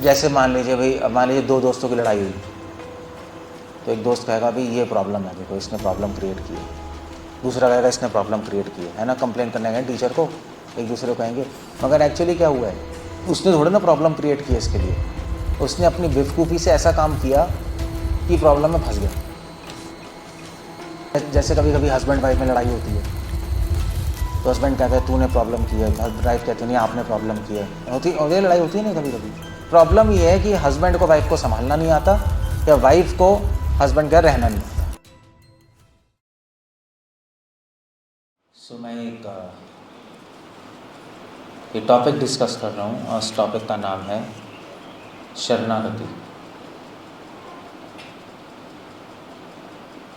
जैसे मान लीजिए भाई, मान लीजिए दो दोस्तों की लड़ाई हुई, तो एक दोस्त कहेगा भाई ये प्रॉब्लम है, देखो इसने प्रॉब्लम क्रिएट की है, दूसरा कहेगा इसने प्रॉब्लम क्रिएट की है ना, कंप्लेन करने गए टीचर को, एक दूसरे को कहेंगे, मगर एक्चुअली क्या हुआ है, उसने थोड़ा ना प्रॉब्लम क्रिएट की है इसके लिए, उसने अपनी बेवकूफ़ी से ऐसा काम किया कि प्रॉब्लम में फंस गया। जैसे कभी कभी हस्बैंड वाइफ में लड़ाई होती है, तो हस्बैंड कहता है तूने प्रॉब्लम की है, वाइफ कहती है नहीं आपने प्रॉब्लम की है, होती और ये लड़ाई होती है ना कभी कभी। प्रॉब्लम ये है कि हस्बैंड को वाइफ को संभालना नहीं आता, या वाइफ को हस्बैंड का रहना नहीं आता। सो मैं एक टॉपिक डिस्कस कर रहा हूँ, और उस टॉपिक का नाम है शरणागति।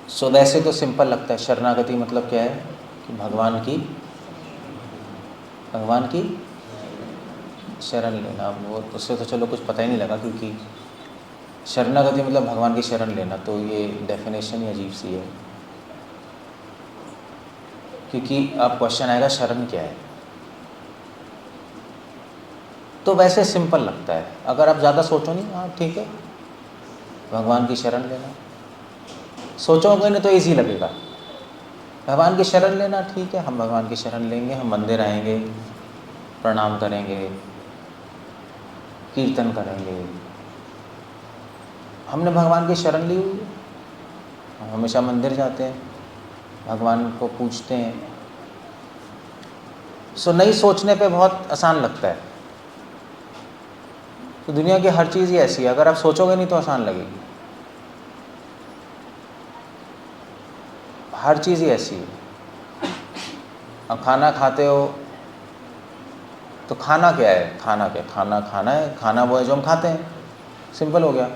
सो वैसे तो सिंपल लगता है, शरणागति मतलब क्या है कि भगवान की शरण लेना। वो उससे तो चलो कुछ पता ही नहीं लगा, क्योंकि शरणागति मतलब भगवान की शरण लेना, तो ये डेफिनेशन ही अजीब सी है। क्योंकि अब क्वेश्चन आएगा शरण क्या है, तो वैसे सिंपल लगता है, अगर आप ज़्यादा सोचो नहीं, हाँ ठीक है भगवान की शरण लेना, सोचोगे नहीं तो ईजी लगेगा। भगवान की शरण लेना ठीक है, हम भगवान की शरण लेंगे, हम मंदिर आएंगे, प्रणाम करेंगे, कीर्तन करेंगे, हमने भगवान की शरण ली हुई है, हम हमेशा मंदिर जाते हैं, भगवान को पूजते हैं। सो नहीं सोचने पे बहुत आसान लगता है। तो दुनिया की हर चीज़ ही ऐसी है, अगर आप सोचोगे नहीं तो आसान लगेगी, हर चीज़ ही ऐसी है। अब खाना खाते हो तो खाना क्या है, खाना क्या, खाना है, खाना वो है जो हम खाते हैं, सिंपल हो गया।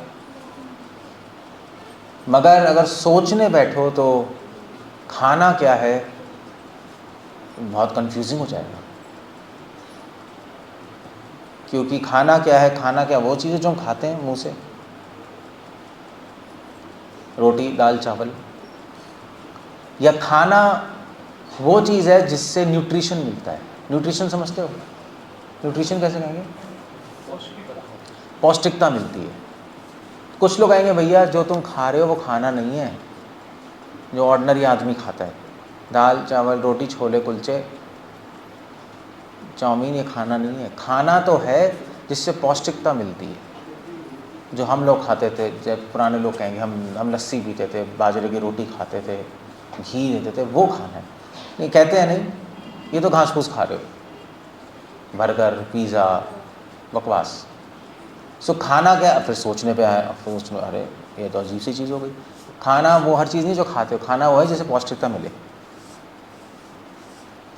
मगर अगर सोचने बैठो तो खाना क्या है बहुत कंफ्यूजिंग हो जाएगा। क्योंकि खाना क्या है, खाना क्या वो चीज़ है जो हम खाते हैं मुंह से, रोटी दाल चावल, या खाना वो चीज़ है जिससे न्यूट्रिशन मिलता है। न्यूट्रिशन समझते हो, न्यूट्रिशन कैसे कहेंगे, पौष्टिकता मिलती है। कुछ लोग कहेंगे भैया जो तुम खा रहे हो वो खाना नहीं है, जो ऑर्डिनरी आदमी खाता है, दाल चावल रोटी छोले कुलचे चाउमीन, ये खाना नहीं है। खाना तो है जिससे पौष्टिकता मिलती है, जो हम लोग खाते थे, जब पुराने लोग कहेंगे हम लस्सी पीते थे, बाजरे की रोटी खाते थे, घी देते थे, वो खाना है। नहीं कहते हैं नहीं ये तो घास फूस खा रहे हो, बर्गर पिज़्ज़ा बकवास। सो खाना क्या, फिर सोचने पे आए, सोचने अरे ये तो अजीब सी चीज़ हो गई। खाना वो हर चीज़ नहीं जो खाते हो, खाना वो है जिसे पौष्टिकता मिले।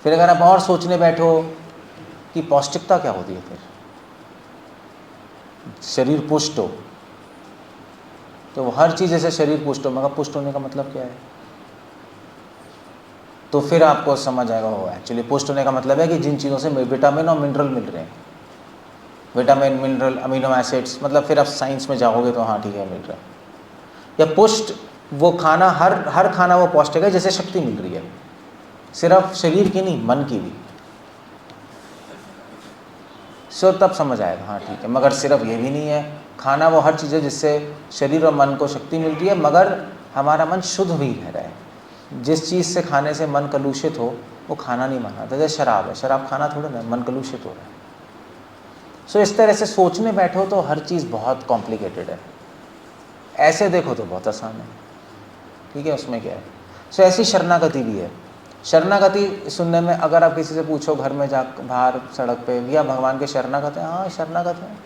फिर अगर आप और सोचने बैठो कि पौष्टिकता क्या होती है, फिर शरीर पुष्ट हो, तो वो हर चीज़ जैसे शरीर पुष्ट हो, मगर पुष्ट होने का मतलब क्या है, तो फिर आपको समझ आएगा वो एक्चुअली पुष्ट होने का मतलब है कि जिन चीज़ों से विटामिन और मिनरल मिल रहे हैं, विटामिन मिनरल अमीनो एसिड्स, मतलब फिर आप साइंस में जाओगे तो हाँ ठीक है मिल रहा है। या पुष्ट वो खाना, हर खाना वो पौष्टिक है जैसे शक्ति मिल रही है, सिर्फ शरीर की नहीं मन की भी। सो तब समझ आएगा हाँ ठीक है। मगर सिर्फ ये भी नहीं है, खाना वो हर चीज़ है जिससे शरीर और मन को शक्ति मिलती है, मगर हमारा मन शुद्ध भी रह रहा है। जिस चीज़ से खाने से मन कलुषित हो वो खाना नहीं माना था। जैसे शराब है, शराब खाना थोड़ा ना, मन कलुषित हो रहा है। सो इस तरह से सोचने बैठो तो हर चीज़ बहुत कॉम्प्लिकेटेड है, ऐसे देखो तो बहुत आसान है, ठीक है उसमें क्या है। सो ऐसी शरणागति भी है। शरणागति सुनने में, अगर आप किसी से पूछो घर में जा बाहर सड़क पे, भैया भगवान के शरणागत हैं, हाँ शरणागत हैं,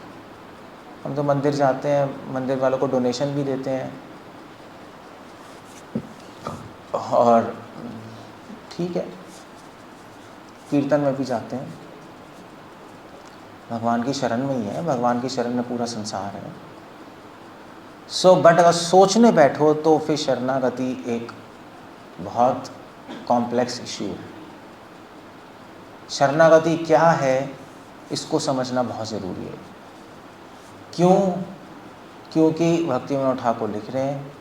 हम तो मंदिर जाते हैं, मंदिर वालों को डोनेशन भी देते हैं, और ठीक है कीर्तन में भी जाते हैं, भगवान की शरण में ही है, भगवान की शरण में पूरा संसार है। सो बट अगर सोचने बैठो तो फिर शरणागति एक बहुत कॉम्प्लेक्स इशू है। शरणागति क्या है इसको समझना बहुत ज़रूरी है। क्यों? क्योंकि भक्ति विनोद ठाकुर लिख रहे हैं,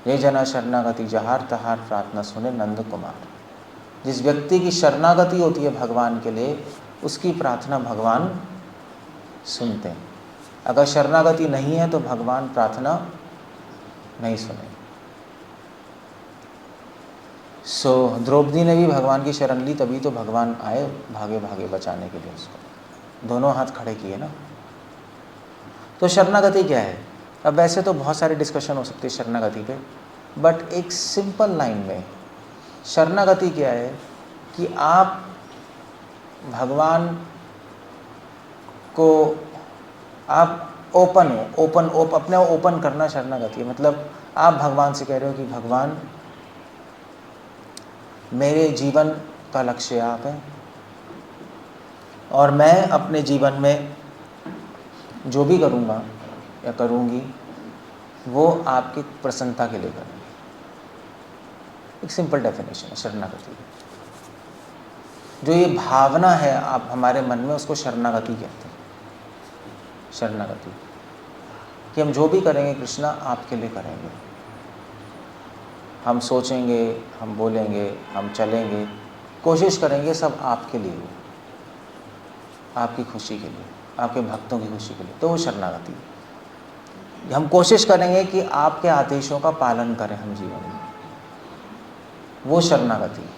ये जना शरणागति जहार तहार प्रार्थना सुने नंद कुमार। जिस व्यक्ति की शरणागति होती है भगवान के लिए, उसकी प्रार्थना भगवान सुनते हैं। अगर शरणागति नहीं है तो भगवान प्रार्थना नहीं सुनेंगे। द्रौपदी ने भी भगवान की शरण ली, तभी तो भगवान आए भागे भागे बचाने के लिए उसको, दोनों हाथ खड़े किए ना। तो शरणागति क्या है? अब वैसे तो बहुत सारे डिस्कशन हो सकते हैं शरणागति पे, बट एक सिंपल लाइन में शरणागति क्या है कि आप भगवान को आप ओपन हो, अपने ओपन करना शरणागति है। मतलब आप भगवान से कह रहे हो कि भगवान मेरे जीवन का लक्ष्य आप हैं और मैं अपने जीवन में जो भी करूँगा या करूँगी वो आपकी प्रसन्नता के लिए करूँगी। एक सिंपल डेफिनेशन है शरणागति। जो ये भावना है आप हमारे मन में, उसको शरणागति कहते हैं। शरणागति कि हम जो भी करेंगे कृष्णा आपके लिए करेंगे, हम सोचेंगे, हम बोलेंगे, हम चलेंगे, कोशिश करेंगे सब आपके लिए हो, आपकी खुशी के लिए, आपके भक्तों की खुशी के लिए। तो वो शरणागति है। हम कोशिश करेंगे कि आपके आदेशों का पालन करें हम जीवन में, वो शरणागति है।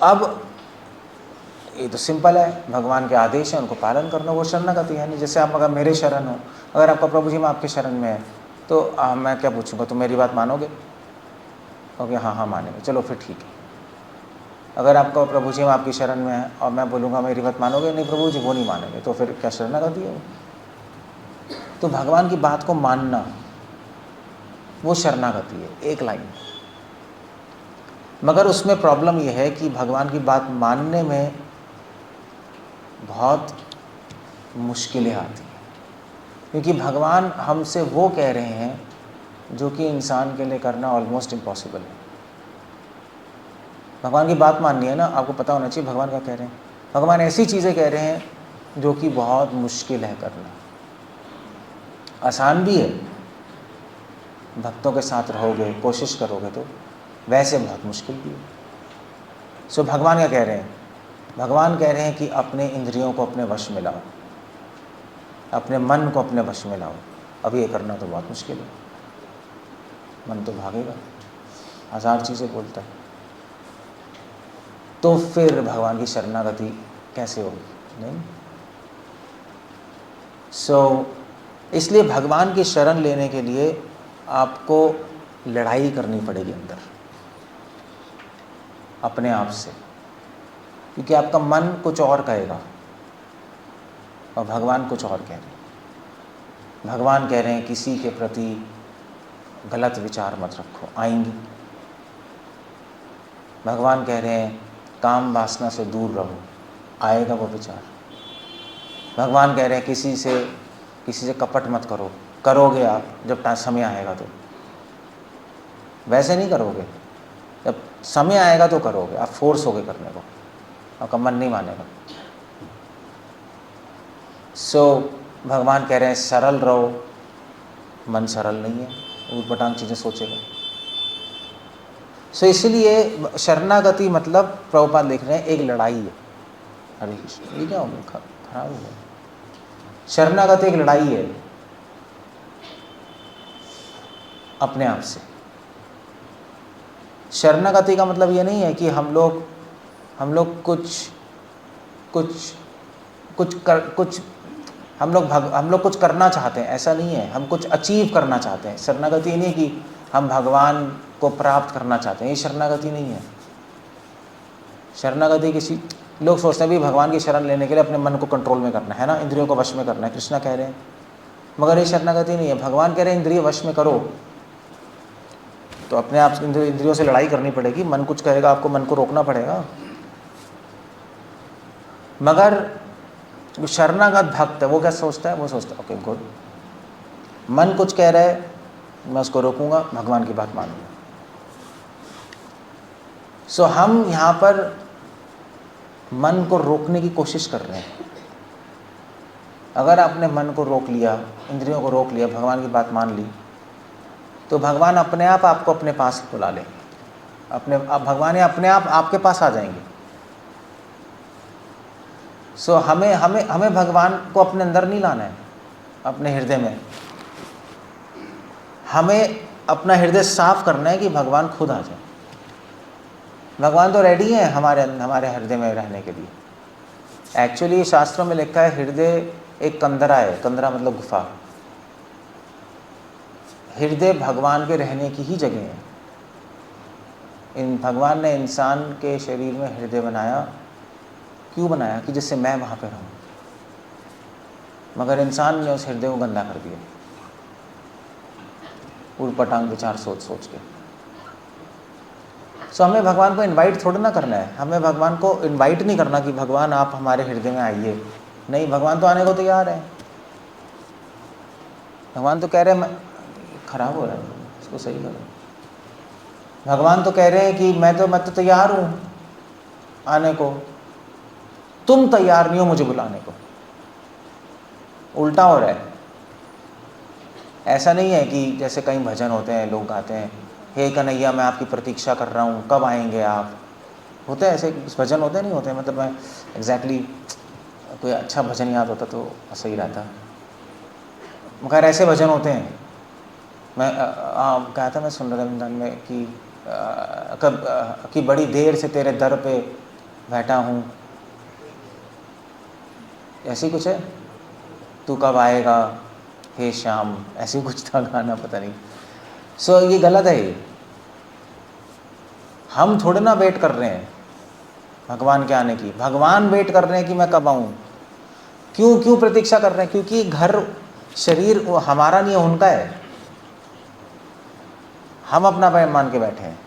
अब ये तो सिंपल है, भगवान के आदेश हैं उनको पालन करना, वो शरणागति है। नहीं जैसे आप अगर मेरे शरण हो, अगर आपका प्रभु जी मैं आपके शरण में है तो मैं क्या पूछूंगा, तुम मेरी बात मानोगे? ओके हाँ मानेंगे, चलो फिर ठीक है। अगर आपका प्रभु जी मैं आपकी शरण में है और मैं बोलूँगा मेरी बात मानोगे? नहीं प्रभु जी, वो नहीं मानेंगे, तो फिर क्या शरणागति है? तो भगवान की बात को मानना वो शरणागति है, एक लाइन। मगर उसमें प्रॉब्लम यह है कि भगवान की बात मानने में बहुत मुश्किलें आती हैं, क्योंकि भगवान हमसे वो कह रहे हैं जो कि इंसान के लिए करना ऑलमोस्ट इम्पॉसिबल है। भगवान की बात माननी है ना, आपको पता होना चाहिए भगवान क्या कह रहे हैं। भगवान ऐसी चीज़ें कह रहे हैं जो कि बहुत मुश्किल है करना। आसान भी है, भक्तों के साथ रहोगे, कोशिश करोगे तो, वैसे बहुत मुश्किल भी है। भगवान क्या कह रहे हैं? भगवान कह रहे हैं कि अपने इंद्रियों को अपने वश में लाओ, अपने मन को अपने वश में लाओ। अब ये करना तो बहुत मुश्किल है, मन तो भागेगा, हजार चीज़ें बोलता है। तो फिर भगवान की शरणागति कैसे होगी? नहीं। इसलिए भगवान की शरण लेने के लिए आपको लड़ाई करनी पड़ेगी अंदर अपने आप से, क्योंकि आपका मन कुछ और कहेगा और भगवान कुछ और कह रहे हैं। भगवान कह रहे हैं किसी के प्रति गलत विचार मत रखो, आएंगी। भगवान कह रहे हैं काम वासना से दूर रहो, आएगा वो विचार। भगवान कह रहे हैं किसी से कपट मत करो, करोगे आप जब समय आएगा तो, वैसे नहीं करोगे, जब समय आएगा तो करोगे, आप फोर्स होगे करने को, आपका मन नहीं मानेगा। भगवान कह रहे हैं सरल रहो, मन सरल नहीं है, ऊटपटांग चीज़ें सोचेगा। इसलिए शरणागति मतलब प्रभुपाद लिख रहे हैं एक लड़ाई है। हरे कृष्ण, ये क्या हो गया, खराब हो गया। शरणागति एक लड़ाई है अपने आप से। शरणागति का मतलब ये नहीं है कि हम लोग कुछ करना चाहते हैं, ऐसा नहीं है। हम कुछ अचीव करना चाहते हैं। शरणागति नहीं है कि हम भगवान को प्राप्त करना चाहते हैं, ये शरणागति नहीं है। शरणागति लोग सोचते हैं भी भगवान की शरण लेने के लिए अपने मन को कंट्रोल में करना है ना, इंद्रियों को वश में करना है, कृष्णा कह रहे हैं। मगर ये शरणागति नहीं है। भगवान कह रहे हैं इंद्रिय वश में करो, तो अपने आप इंद्रियों से लड़ाई करनी पड़ेगी। मन कुछ कहेगा, आपको मन को रोकना पड़ेगा। मगर जो शरणागत भक्त है वो क्या सोचता है? वो सोचता है ओके गुड, मन कुछ कह रहा है, मैं उसको रोकूंगा, भगवान की बात मानूंगा। हम यहाँ पर मन को रोकने की कोशिश कर रहे हैं। अगर आपने मन को रोक लिया, इंद्रियों को रोक लिया, भगवान की बात मान ली, तो भगवान अपने आप आपको अपने पास बुला लेंगे। भगवान अपने आप आपके पास आ जाएंगे। सो हमें हमें हमें भगवान को अपने अंदर नहीं लाना है, अपने हृदय में। हमें अपना हृदय साफ करना है कि भगवान खुद आ जाए। भगवान तो रेडी है हमारे हृदय में रहने के लिए। एक्चुअली शास्त्रों में लिखा है हृदय एक कंदरा है, कंदरा मतलब गुफा। हृदय भगवान के रहने की ही जगह है। भगवान ने इंसान के शरीर में हृदय बनाया, क्यों बनाया? कि जिससे मैं वहाँ पे रहूँ। मगर इंसान ने उस हृदय को गंदा कर दिया, उलपटांग विचार सोच सोच के। सो हमें भगवान को इनवाइट थोड़ा ना करना है, हमें भगवान को इनवाइट नहीं करना कि भगवान आप हमारे हृदय में आइए। नहीं, भगवान तो आने को तैयार है। भगवान तो कह रहे हैं, मैं खराब हो रहा है, इसको सही करो। भगवान तो कह रहे हैं कि मैं तो तैयार हूँ आने को, तुम तैयार नहीं हो मुझे बुलाने को। उल्टा हो रहा है। ऐसा नहीं है कि जैसे कई भजन होते हैं, लोग गाते हैं, हे कन्हैया मैं आपकी प्रतीक्षा कर रहा हूँ, कब आएंगे आप। होते हैं ऐसे भजन, होते नहीं होते? मतलब मैं एग्जैक्टली कोई अच्छा भजन याद होता तो सही रहता, मगर ऐसे भजन होते हैं। मैं कहा था, मैं सुन रहा था वृंदावन में कि कब कि बड़ी देर से तेरे दर पे बैठा हूँ, ऐसी कुछ है, तू कब आएगा हे श्याम, ऐसी कुछ था गाना, पता नहीं। सो ये गलत है। ये हम थोड़े ना वेट कर रहे हैं भगवान के आने की, भगवान वेट कर रहे हैं कि मैं कब आऊँ। क्यों प्रतीक्षा कर रहे हैं? क्योंकि घर शरीर वो हमारा नहीं है, उनका है। हम अपना मान के बैठे हैं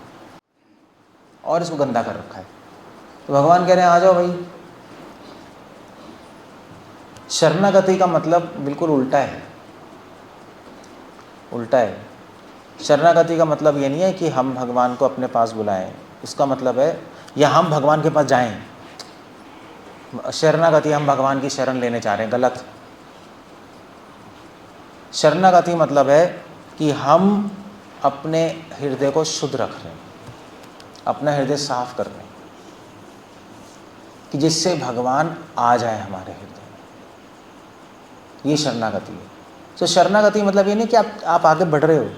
और इसको गंदा कर रखा है। तो भगवान कह रहे हैं आ जाओ भाई। शरणागति का मतलब बिल्कुल उल्टा है, उल्टा है। शरणागति का मतलब ये नहीं है कि हम भगवान को अपने पास बुलाएं, उसका मतलब है या हम भगवान के पास जाएं। शरणागति हम भगवान की शरण लेने जा रहे हैं, गलत। शरणागति मतलब है कि हम अपने हृदय को शुद्ध रख रहे हैं, अपना हृदय साफ कर रहे हैं, कि जिससे भगवान आ जाए हमारे हृदय में। ये शरणागति है। तो शरणागति मतलब ये नहीं कि आप आगे बढ़ रहे हो।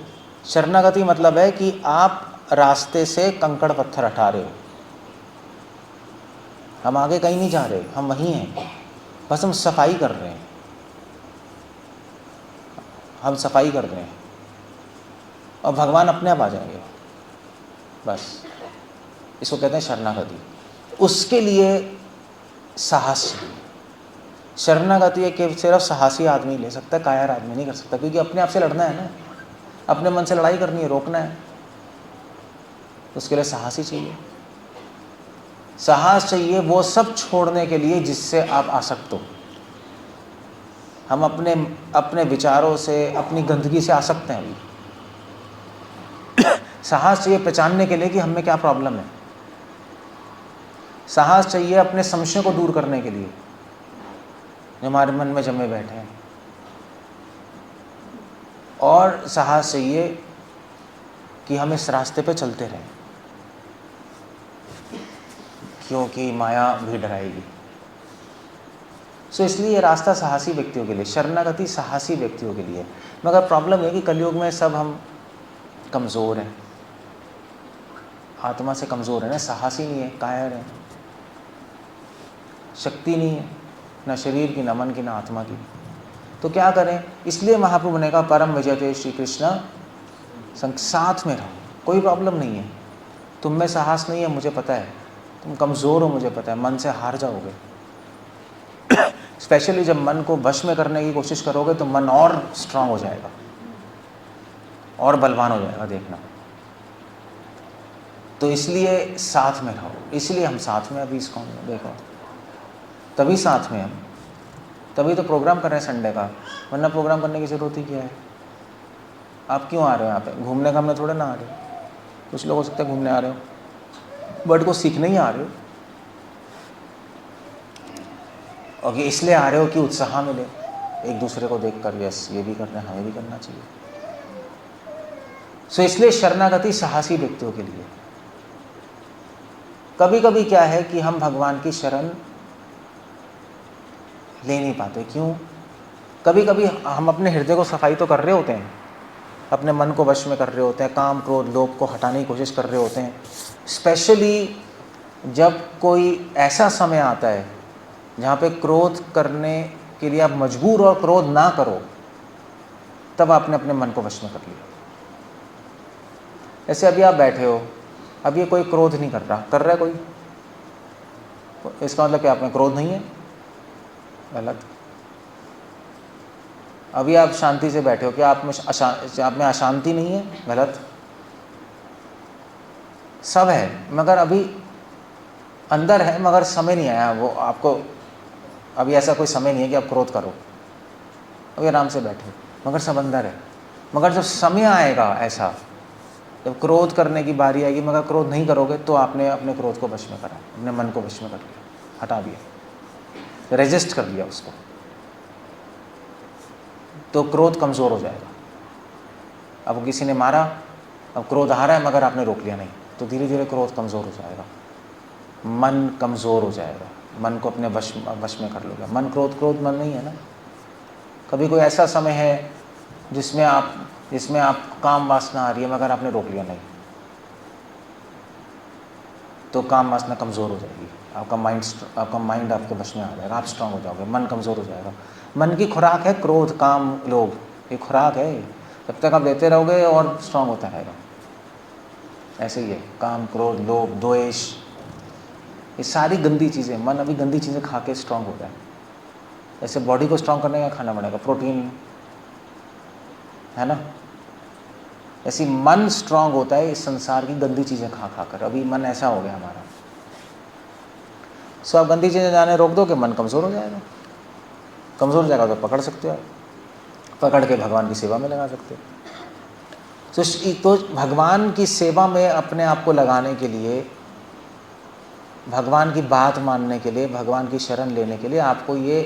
शरणागति मतलब है कि आप रास्ते से कंकड़ पत्थर हटा रहे हो। हम आगे कहीं नहीं जा रहे, हम वहीं हैं, बस हम सफाई कर रहे हैं। हम सफाई कर रहे हैं और भगवान अपने आप आ जाएंगे, बस। इसको कहते हैं शरणागति। उसके लिए साहस चाहिए। शरणागति के सिर्फ साहसी आदमी ले सकता है, कायर आदमी नहीं कर सकता, क्योंकि अपने आप से लड़ना है ना, अपने मन से लड़ाई करनी है, रोकना है। उसके लिए साहस ही चाहिए। साहस चाहिए वो सब छोड़ने के लिए जिससे आप आसक्त हो। हम अपने विचारों से, अपनी गंदगी से आसक्त हैं अभी। साहस चाहिए पहचानने के लिए कि हमें क्या प्रॉब्लम है। साहस चाहिए अपने संशय को दूर करने के लिए जो हमारे मन में जमे बैठे हैं। और साहस चाहिए कि हम इस रास्ते पे चलते रहें, क्योंकि माया भी डराएगी। सो इसलिए ये रास्ता साहसी व्यक्तियों के लिए, शरणागति साहसी व्यक्तियों के लिए। मगर प्रॉब्लम है कि कलयुग में सब हम कमज़ोर हैं, आत्मा से कमज़ोर है ना, साहसी नहीं है, कायर है, शक्ति नहीं है, ना शरीर की, ना मन की, ना आत्मा की। तो क्या करें? इसलिए महाप्रभु ने कहा परम विजयते श्री कृष्ण संग, साथ में रहो, कोई प्रॉब्लम नहीं है। तुम में साहस नहीं है, मुझे पता है, तुम कमज़ोर हो, मुझे पता है, मन से हार जाओगे। स्पेशली जब मन को वश में करने की कोशिश करोगे तो मन और स्ट्रांग हो जाएगा और बलवान हो जाएगा, देखना। तो इसलिए साथ में रहो, इसलिए हम साथ में अभी इसको देखो, तभी साथ में हम, तभी तो प्रोग्राम कर रहे हैं संडे का, वरना प्रोग्राम करने की ज़रूरत ही क्या है। आप क्यों आ रहे हो यहाँ पे? घूमने का हमने थोड़े ना आ रहे हो। कुछ लोग हो सकते हैं घूमने आ रहे हो, बट को सीखने ही आ रहे हो, और ये इसलिए आ रहे हो कि उत्साह मिले एक दूसरे को देखकर, यस ये भी करना है, हमें भी करना चाहिए। सो इसलिए शरणागति साहसी व्यक्तियों के लिए। कभी कभी क्या है कि हम भगवान की शरण ले नहीं पाते। क्यों? कभी कभी हम अपने हृदय को सफाई तो कर रहे होते हैं, अपने मन को वश में कर रहे होते हैं, काम क्रोध लोभ को हटाने की कोशिश कर रहे होते हैं। स्पेशली जब कोई ऐसा समय आता है जहाँ पे क्रोध करने के लिए आप मजबूर और क्रोध ना करो, तब आपने अपने मन को वश में कर लिया। ऐसे अभी आप बैठे हो, अब ये कोई क्रोध नहीं कर रहा, कर रहा है कोई, इसका मतलब कि आप में क्रोध नहीं है, गलत। अभी आप शांति से बैठे हो, क्या आप में अशांति नहीं है, गलत। सब है मगर अभी अंदर है, मगर समय नहीं आया वो आपको, अभी ऐसा कोई समय नहीं है कि आप क्रोध करो, अभी आराम से बैठे हो, मगर सब अंदर है। मगर जब समय आएगा ऐसा, जब क्रोध करने की बारी आएगी मगर क्रोध नहीं करोगे, तो आपने अपने क्रोध को वश में करा, अपने मन को वश में कर लिया, हटा दिया, रेजिस्ट कर लिया उसको, तो क्रोध कमज़ोर हो जाएगा। अब किसी ने मारा, अब क्रोध आ रहा है मगर आपने रोक लिया नहीं, तो धीरे धीरे क्रोध कमज़ोर हो जाएगा, मन कमज़ोर हो जाएगा, मन को अपने वश में कर लोगे। मन क्रोध मन नहीं है ना। कभी कोई ऐसा समय है जिसमें आप काम वासना आ रही है मगर आपने रोक लिया नहीं, तो काम वासना कमज़ोर हो जाएगी, आपका माइंड आपके वश में आ जाएगा, आप स्ट्रांग हो जाओगे, मन कमज़ोर हो जाएगा। मन की खुराक है क्रोध काम लोभ, ये खुराक है, जब तक आप देते रहोगे और स्ट्रांग होता रहेगा। ऐसे ही है काम क्रोध लोभ द्वेष, ये सारी गंदी चीज़ें, मन अभी गंदी चीज़ें खा के स्ट्रांग हो जाए। ऐसे बॉडी को स्ट्रांग करने का खाना पड़ेगा, प्रोटीन है ना। ऐसी मन स्ट्रांग होता है इस संसार की गंदी चीज़ें खा खा कर। अभी मन ऐसा हो गया हमारा, सो आप गंदी चीज़ें जाने रोक दो कि मन कमज़ोर हो जाएगा। कमज़ोर हो जाएगा तो पकड़ सकते हो, पकड़ के भगवान की सेवा में लगा सकते हो। तो भगवान की सेवा में अपने आप को लगाने के लिए, भगवान की बात मानने के लिए, भगवान की शरण लेने के लिए आपको ये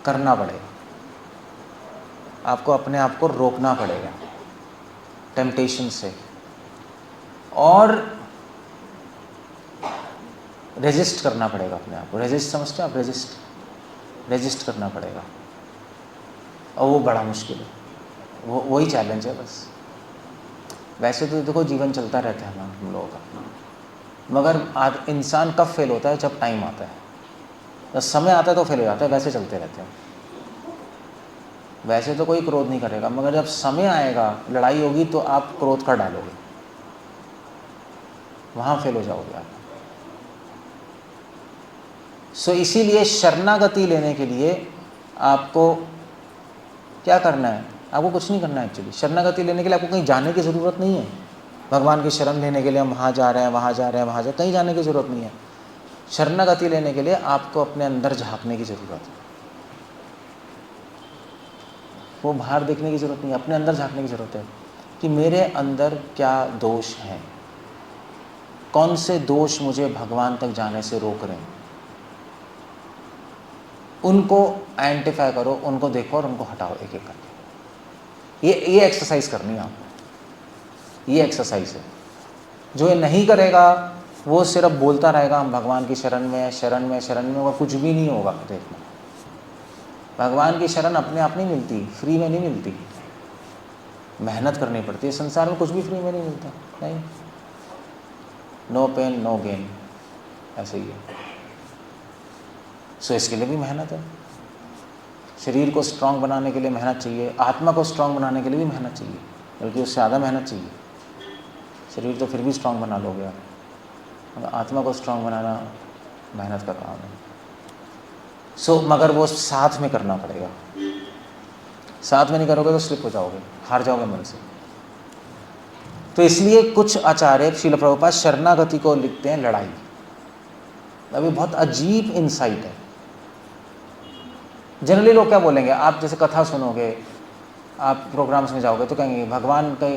करना पड़ेगा, आपको अपने आप को रोकना पड़ेगा टेम्पटेशन से, और रेजिस्ट करना पड़ेगा अपने आप को। रेजिस्ट समझते हो आप? रेजिस्ट करना पड़ेगा, और वो बड़ा मुश्किल है, वही चैलेंज है बस। वैसे तो देखो जीवन चलता रहता है हम लोगों का, मगर इंसान कब फेल होता है? जब टाइम आता है, जब समय आता है तो फेल हो जाता है। वैसे चलते रहते हैं, वैसे तो कोई क्रोध नहीं करेगा, मगर जब समय आएगा, लड़ाई होगी, तो आप क्रोध कर डालोगे, वहाँ फेल हो जाओगे आप। सो इसीलिए शरणागति लेने के लिए आपको क्या करना है? आपको कुछ नहीं करना है एक्चुअली। शरणागति लेने के लिए आपको कहीं जाने की ज़रूरत नहीं है। भगवान की शरण लेने के लिए हम वहाँ जा रहे हैं, वहाँ जा रहे हैं, वहाँ जा, कहीं जाने की ज़रूरत नहीं है। शरणागति लेने के लिए आपको अपने अंदर झांकने की ज़रूरत है। वो बाहर देखने की ज़रूरत नहीं है, अपने अंदर झांकने की ज़रूरत है कि मेरे अंदर क्या दोष हैं, कौन से दोष मुझे भगवान तक जाने से रोक रहे हैं। उनको आइडेंटिफाई करो, उनको देखो और उनको हटाओ एक एक करके। ये एक्सरसाइज करनी है आपको, ये एक्सरसाइज है। जो ये नहीं करेगा वो सिर्फ बोलता रहेगा हम भगवान की शरण में, शरण में, शरण में, वो कुछ भी नहीं होगा। देखना, भगवान की शरण अपने आप नहीं मिलती, फ्री में नहीं मिलती, मेहनत करनी पड़ती है। संसार में कुछ भी फ्री में नहीं मिलता, नहीं, नो पेन नो गेन, ऐसे ही है। सो इसके लिए भी मेहनत है। शरीर को स्ट्रांग बनाने के लिए मेहनत चाहिए, आत्मा को स्ट्रांग बनाने के लिए भी मेहनत चाहिए, बल्कि उससे ज़्यादा मेहनत चाहिए। शरीर तो फिर भी स्ट्रांग बना लोगे आप, मगर आत्मा को स्ट्रांग बनाना मेहनत का काम है। सो मगर वो साथ में करना पड़ेगा। साथ में नहीं करोगे तो स्लिप हो जाओगे, हार जाओगे मन से। तो इसलिए कुछ आचार्य, श्रील प्रभुपाद शरणागति को लिखते हैं लड़ाई। अभी बहुत अजीब इंसाइट है। जनरली लोग क्या बोलेंगे, आप जैसे कथा सुनोगे, आप प्रोग्राम्स में जाओगे तो कहेंगे भगवान के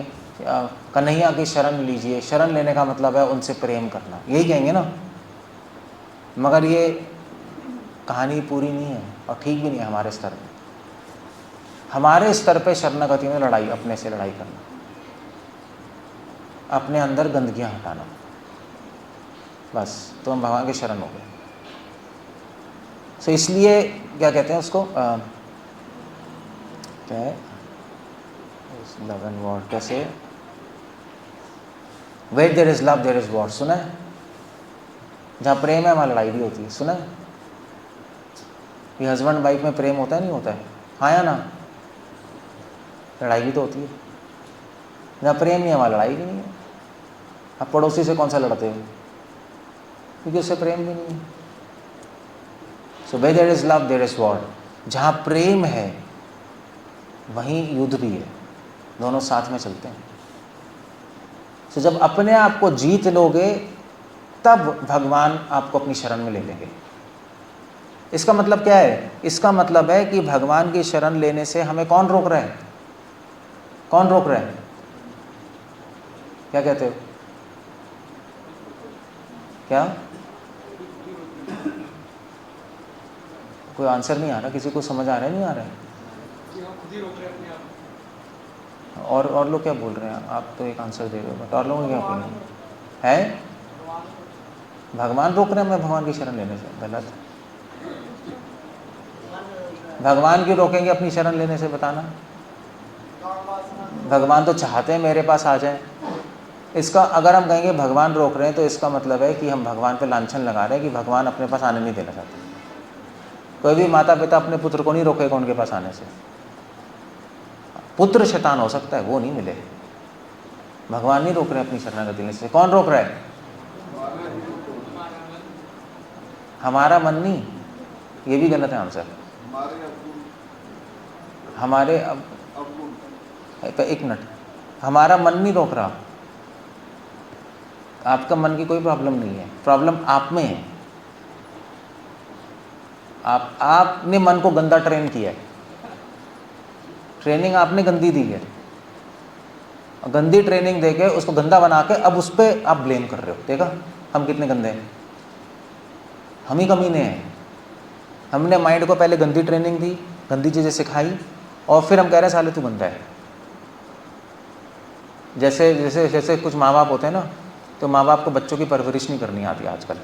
कन्हैया की शरण लीजिए। शरण लेने का मतलब है उनसे प्रेम करना, यही कहेंगे ना। मगर ये कहानी पूरी नहीं है और ठीक भी नहीं है हमारे स्तर पे। हमारे स्तर पे शरणागति में लड़ाई, अपने से लड़ाई करना, अपने अंदर गंदगियाँ हटाना, बस तो हम भगवान की शरण हो गए। सो इसलिए क्या कहते हैं उसको, क्या है लव एंड वॉर, कैसे, where there is love there is war, सुना है? जहाँ प्रेम है वहाँ लड़ाई भी होती है, सुना है? ये हस्बैंड वाइफ में प्रेम होता है नहीं होता है? हाँ या ना? लड़ाई भी तो होती है। जहाँ प्रेम नहीं है वहाँ लड़ाई भी नहीं है। अब पड़ोसी से कौन सा लड़ते हो? क्योंकि उससे प्रेम भी नहीं है। So where there is love there is war, जहाँ प्रेम है वहीं युद्ध भी है, दोनों साथ में चलते हैं। तो जब अपने आप को जीत लोगे तब भगवान आपको अपनी शरण में ले लेंगे। इसका मतलब क्या है? इसका मतलब है कि भगवान की शरण लेने से हमें कौन रोक रहा है? कौन रोक रहा है? क्या कहते हो? क्या? कोई आंसर नहीं आ रहा, किसी को समझ आ रहा है? नहीं आ रहा है? और लोग क्या बोल रहे हैं? आप तो एक आंसर दे रहे हो, बट और लोगों की क्या ओपिनियन है? भगवान रोक रहे हैं हमें भगवान की शरण लेने से? गलत है। भगवान क्यों रोकेंगे अपनी शरण लेने से? बताना। भगवान तो चाहते हैं मेरे पास आ जाए। इसका अगर हम कहेंगे भगवान रोक रहे हैं तो इसका मतलब है कि हम भगवान पे लांछन लगा रहे हैं कि भगवान अपने पास आने नहीं देना चाहते। कोई भी माता पिता अपने पुत्र को नहीं रोकेगा उनके पास आने से। पुत्र शैतान हो सकता है, वो नहीं मिले। भगवान नहीं रोक रहे अपनी शरणागति लेने से। कौन रोक रहा है? हमारा मन नहीं, ये भी गलत है आंसर। हमारे अब एक मिनट, हमारा मन नहीं रोक रहा। आपका मन की कोई प्रॉब्लम नहीं है, प्रॉब्लम आप में है। आपने मन को गंदा ट्रेन किया है, ट्रेनिंग आपने गंदी दी है। गंदी ट्रेनिंग देके उसको गंदा बना के अब उस पर आप ब्लेम कर रहे हो। देखा हम कितने गंदे हैं? हम ही कमीने हैं। हमने माइंड को पहले गंदी ट्रेनिंग दी, गंदी चीज़ें सिखाई, और फिर हम कह रहे हैं साले तू गंदा है। जैसे जैसे जैसे कुछ माँ बाप होते हैं ना, तो माँ बाप को बच्चों की परवरिश नहीं करनी आती आजकल।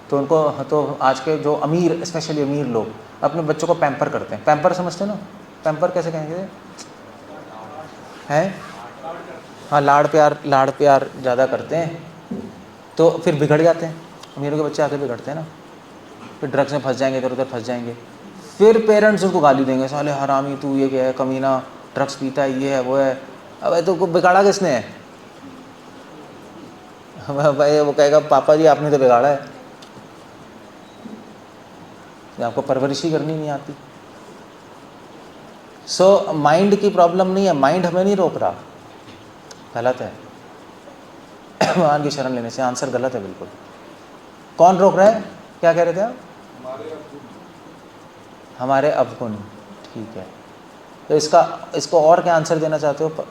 तो उनको, तो आज के जो अमीर, स्पेशली अमीर लोग अपने बच्चों को पैम्पर करते हैं। पैम्पर समझते हो ना? पैम्पर कैसे कहेंगे हैं? हाँ, लाड़ प्यार ज़्यादा करते हैं तो फिर बिगड़ जाते हैं। अमीरों के बच्चे आके बिगड़ते हैं ना, फिर ड्रग्स में फंस जाएंगे, इधर उधर फंस जाएंगे। फिर पेरेंट्स उनको गाली देंगे, साले हरामी, तू ये क्या है, कमीना, ड्रग्स पीता है, ये है वो है। अब तो बिगाड़ा किसने है? भाई वो कहेगा पापा जी आपने तो बिगाड़ा है, आपको परवरिश ही करनी नहीं आती। सो माइंड की प्रॉब्लम नहीं है, माइंड हमें नहीं रोक रहा। गलत है भगवान की शरण लेने से। आंसर गलत है बिल्कुल। कौन रोक रहा है? क्या कह रहे थे आप? हमारे अवगुण। ठीक है, तो इसको और क्या आंसर देना चाहते हो?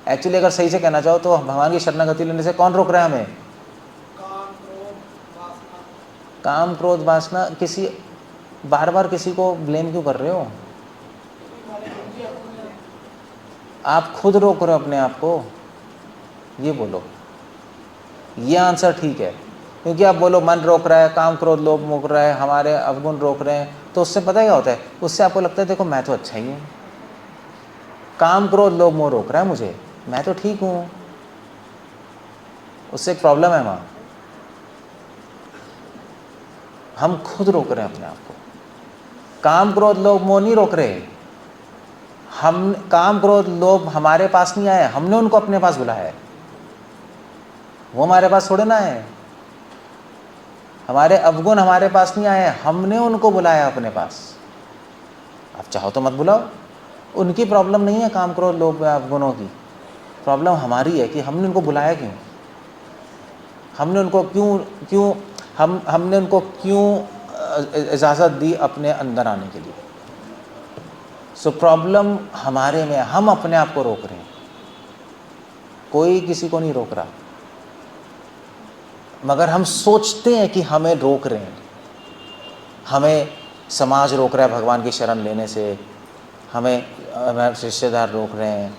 एक्चुअली अगर सही से कहना चाहो तो भगवान की शरणागति लेने से कौन रोक रहा है हमें? काम क्रोध वासना। किसी बार बार किसी को ब्लेम क्यों कर रहे हो? आप खुद रोक रहे हो अपने आप को, ये बोलो। ये आंसर ठीक है, क्योंकि आप बोलो मन रोक रहा है, काम क्रोध लोभ रोक रहा है, हमारे अवगुण रोक रहे हैं, तो उससे पता है क्या होता है? उससे आपको लगता है देखो मैं तो अच्छा ही हूँ। काम क्रोध लोभ मोह रोक रहा है मुझे, मैं तो ठीक हूँ। उससे एक प्रॉब्लम है वहाँ, हम खुद रोक रहे हैं अपने आप को। काम क्रोध लोभ मोह नहीं रोक रहे हम। काम क्रोध लोभ हमारे पास नहीं आए, हमने उनको अपने पास बुलाया है। वो हमारे पास थोड़े ना है। हमारे अवगुण हमारे पास नहीं आए, हमने उनको बुलाया अपने पास। आप चाहो तो मत बुलाओ, उनकी प्रॉब्लम नहीं है काम क्रोध लोभ अवगुणों की। प्रॉब्लम हमारी है कि हमने उनको बुलाया क्यों, हमने उनको हमने उनको क्यों इजाज़त दी अपने अंदर आने के लिए। सो प्रॉब्लम हमारे में, हम अपने आप को रोक रहे हैं, कोई किसी को नहीं रोक रहा। मगर हम सोचते हैं कि हमें रोक रहे हैं, हमें समाज रोक रहा है भगवान की शरण लेने से, हमें रिश्तेदार रोक रहे हैं,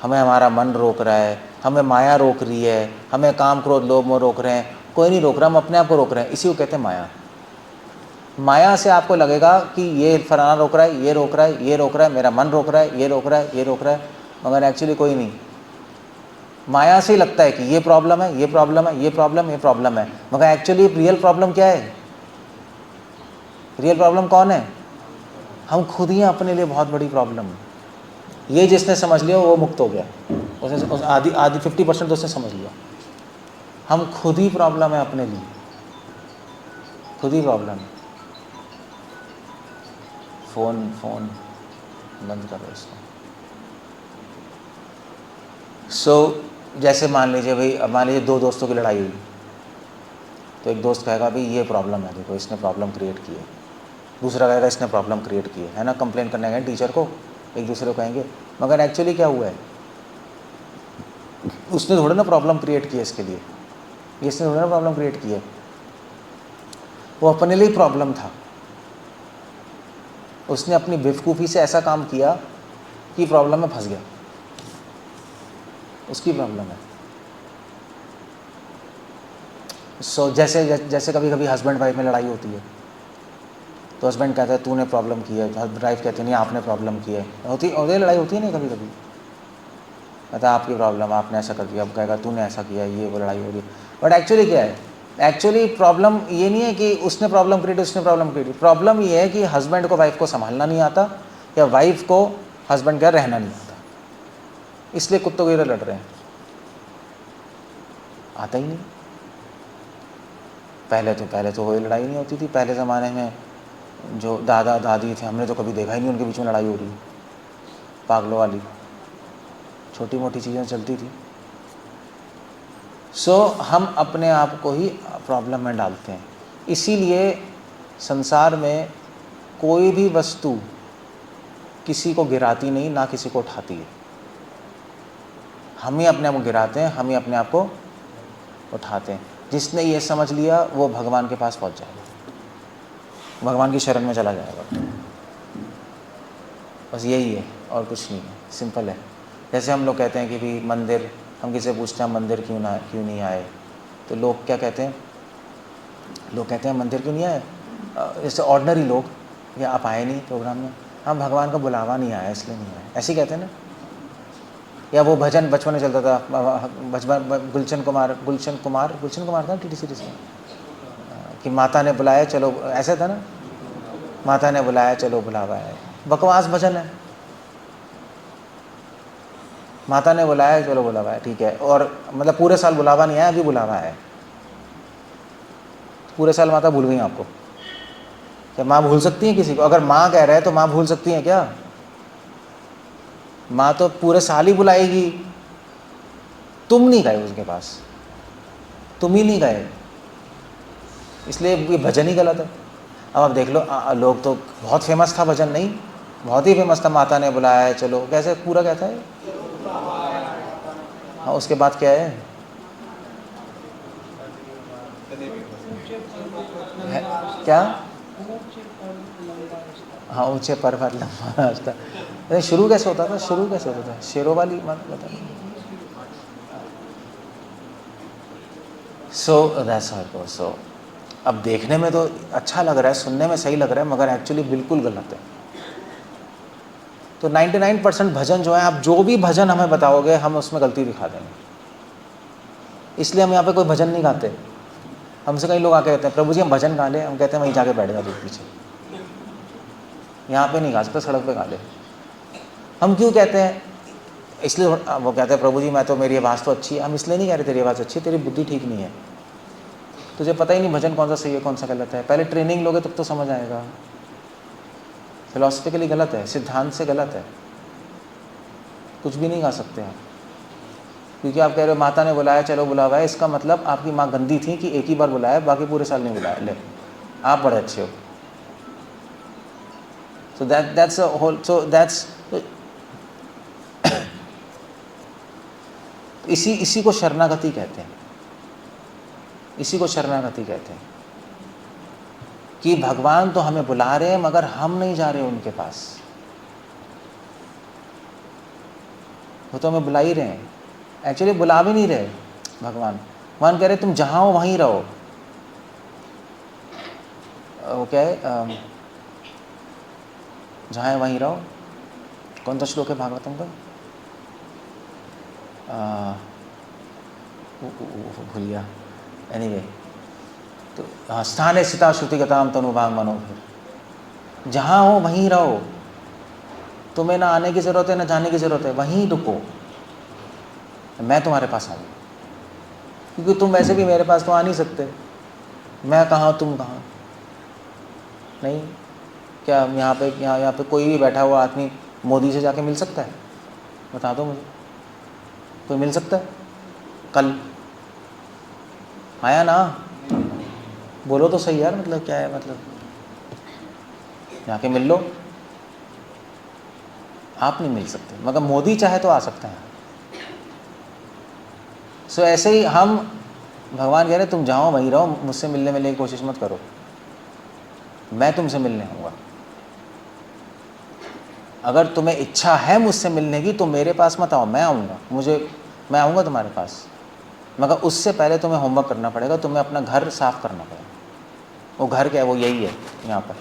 हमें हमारा मन रोक रहा है, हमें माया रोक रही है, हमें काम क्रोध लोभ मोह रोक रहे हैं। कोई नहीं रोक रहा, हम अपने आप को रोक रहे हैं। इसी को कहते हैं माया। माया से आपको लगेगा कि ये फलाना रोक रहा है, ये रोक रहा है, ये रोक रहा है, मेरा मन रोक रहा है, ये रोक रहा है, ये रोक रहा है, मगर एक्चुअली कोई नहीं। माया से ही लगता है कि ये प्रॉब्लम है, ये प्रॉब्लम है, ये प्रॉब्लम, ये प्रॉब्लम है, मगर एक्चुअली रियल प्रॉब्लम क्या है? रियल प्रॉब्लम कौन है? हम खुद ही हैं अपने लिए बहुत बड़ी प्रॉब्लम। ये जिसने समझ लिया वो मुक्त हो गया, उसने आधी 50% तो उसने समझ लिया। हम खुद ही प्रॉब्लम है अपने लिए, खुद ही प्रॉब्लम है। फोन बंद करो इसको। जैसे मान लीजिए भाई, अब मान लीजिए दो दोस्तों की लड़ाई हुई, तो एक दोस्त कहेगा भाई ये प्रॉब्लम है, देखो इसने प्रॉब्लम क्रिएट की है, दूसरा कहेगा इसने प्रॉब्लम क्रिएट की है ना, कंप्लेन करने गए टीचर को, एक दूसरे को कहेंगे, मगर एक्चुअली क्या हुआ है? उसने थोड़ा ना प्रॉब्लम क्रिएट की है इसके लिए, इसने थोड़ा ना प्रॉब्लम क्रिएट की है, वो अपने लिए प्रॉब्लम था। उसने अपनी बेवकूफ़ी से ऐसा काम किया कि प्रॉब्लम में फंस गया, उसकी प्रॉब्लम है। जैसे कभी कभी हस्बैंड वाइफ में लड़ाई होती है, तो हस्बैंड कहता है तूने प्रॉब्लम की है, वाइफ कहती है नहीं आपने प्रॉब्लम की है, होती लड़ाई होती है नहीं कभी कभी, कहता है आपकी प्रॉब्लम, आपने ऐसा कर दिया, अब कहेगा तूने ऐसा किया, ये वो लड़ाई हो रही है। बट एक्चुअली क्या है? एक्चुअली प्रॉब्लम ये नहीं है कि उसने प्रॉब्लम क्रिएट, उसने प्रॉब्लम क्रिएट, प्रॉब्लम ये है कि हस्बैंड को वाइफ को संभालना नहीं आता, या वाइफ को हस्बैंड का रहना नहीं आता, इसलिए कुत्तों की तरह लड़ रहे हैं। आता ही नहीं। पहले तो कोई लड़ाई नहीं होती थी, पहले ज़माने में जो दादा दादी थे, हमने तो कभी देखा ही नहीं उनके बीच में लड़ाई हो रही, पागलों वाली छोटी मोटी चीज़ें चलती थी। हम अपने आप को ही प्रॉब्लम में डालते हैं। इसीलिए संसार में कोई भी वस्तु किसी को गिराती नहीं, ना किसी को उठाती है, हम ही अपने आप को गिराते हैं, हम ही अपने आप को उठाते हैं। जिसने ये समझ लिया वो भगवान के पास पहुंच जाएगा, भगवान की शरण में चला जाएगा। बस यही है और कुछ नहीं है, सिंपल है। जैसे हम लोग कहते हैं कि भी मंदिर, हम किसी से पूछते हैं मंदिर क्यों नहीं आए, तो लोग क्या कहते हैं? लोग कहते हैं मंदिर क्यों नहीं आए? जैसे ऑर्डिनरी लोग, या आप आए नहीं प्रोग्राम में, हाँ भगवान का बुलावा नहीं आया इसलिए नहीं आए, ऐसे ही कहते हैं ना। या वो भजन बचपन में चलता था, गुलशन कुमार था टीटी सीरीज में, कि माता ने बुलाया चलो, ऐसे था ना, माता ने बुलाया चलो बुलावा है। बकवास भजन है, माता ने बुलाया चलो बुलावा है, ठीक है, और मतलब पूरे साल बुलावा नहीं आया, अभी बुलावा है, पूरे साल माता भूल गई आपको? क्या माँ भूल सकती है किसी को? अगर माँ कह रहे हैं तो माँ भूल सकती है क्या? माँ तो पूरे साल ही बुलाएगी। तुम नहीं गए उसके पास, तुम ही नहीं गए, इसलिए ये भजन ही गलत है। अब आप देख लो, लोग तो बहुत फेमस था भजन, नहीं बहुत ही फेमस था, माता ने बुलाया है चलो, कैसे पूरा कहता है? हाँ, उसके बाद क्या है क्या? हाँ, ऊंचे पर्वत लंबा रास्ता। शुरू कैसे होता था? शेरों वाली बात बता। सो अब देखने में तो अच्छा लग रहा है, सुनने में सही लग रहा है, मगर एक्चुअली बिल्कुल गलत है। तो 99% भजन जो है, आप जो भी भजन हमें बताओगे हम उसमें गलती दिखा देंगे, इसलिए हम यहाँ पे कोई भजन नहीं गाते। हमसे कई लोग आके कहते हैं प्रभु जी हम भजन गा ले, हम कहते हैं वहीं जाके बैठ जा दूर पीछे, यहाँ पे नहीं गा सकते, सड़क पे गा ले। हम क्यों कहते हैं? इसलिए वो कहते हैं प्रभु जी मैं तो, मेरी आवाज़ तो अच्छी है। हम इसलिए नहीं कह रहे तेरी आवाज़ अच्छी है, तेरी बुद्धि ठीक नहीं है, तुझे पता ही नहीं भजन कौन सा सही है कौन सा गलत है। पहले ट्रेनिंग लोगे तब तो समझ आएगा। फिलॉसफिकली गलत है, सिद्धांत से गलत है, कुछ भी नहीं गा सकते आप, क्योंकि आप कह रहे हो माता ने बुलाया चलो बुलावा है, इसका मतलब आपकी माँ गंदी थी कि एक ही बार बुलाया, बाकी पूरे साल नहीं बुलाया। ले, आप बड़े अच्छे हो। So that's a whole, so that's इसी को शरणागति कहते हैं, इसी को शरणागति कहते हैं कि भगवान तो हमें बुला रहे हैं मगर हम नहीं जा रहे उनके पास, वो तो हमें बुला ही रहे हैं, एक्चुअली बुला भी नहीं रहे भगवान कह रहे तुम जहाँ हो वहीं रहो। वो क्या है, जहाँ है वहीं रहो, कौन सा श्लोक है भागवतम का, भूल गया, एनीवे। तो हाँ, स्थाने स्थिता श्रुतिगताम तनुभाग मनोभिर, जहाँ हो वहीं रहो, तुम्हें ना आने की ज़रूरत है ना जाने की ज़रूरत है, वहीं रुको, मैं तुम्हारे पास आ गया, क्योंकि तुम वैसे भी मेरे पास तो आ नहीं सकते, मैं कहाँ तुम कहाँ। नहीं, क्या यहाँ पे कोई भी बैठा हुआ आदमी मोदी से जाके मिल सकता है? बता दो मुझे, कोई मिल सकता है? कल आया ना, बोलो तो सही यार, मतलब क्या है, मतलब जाके मिल लो। आप नहीं मिल सकते, मगर मोदी चाहे तो आ सकता है। सो ऐसे ही हम, भगवान कह रहे तुम जाओ वहीं रहो, मुझसे मिलने मिलने की कोशिश मत करो, मैं तुमसे मिलने आऊँगा। अगर तुम्हें इच्छा है मुझसे मिलने की तो मेरे पास मत आओ, मैं आऊँगा, मैं आऊँगा तुम्हारे पास, मगर उससे पहले तुम्हें होमवर्क करना पड़ेगा, तुम्हें अपना घर साफ करना पड़ेगा। वो घर क्या है, वो यही है यहाँ पर,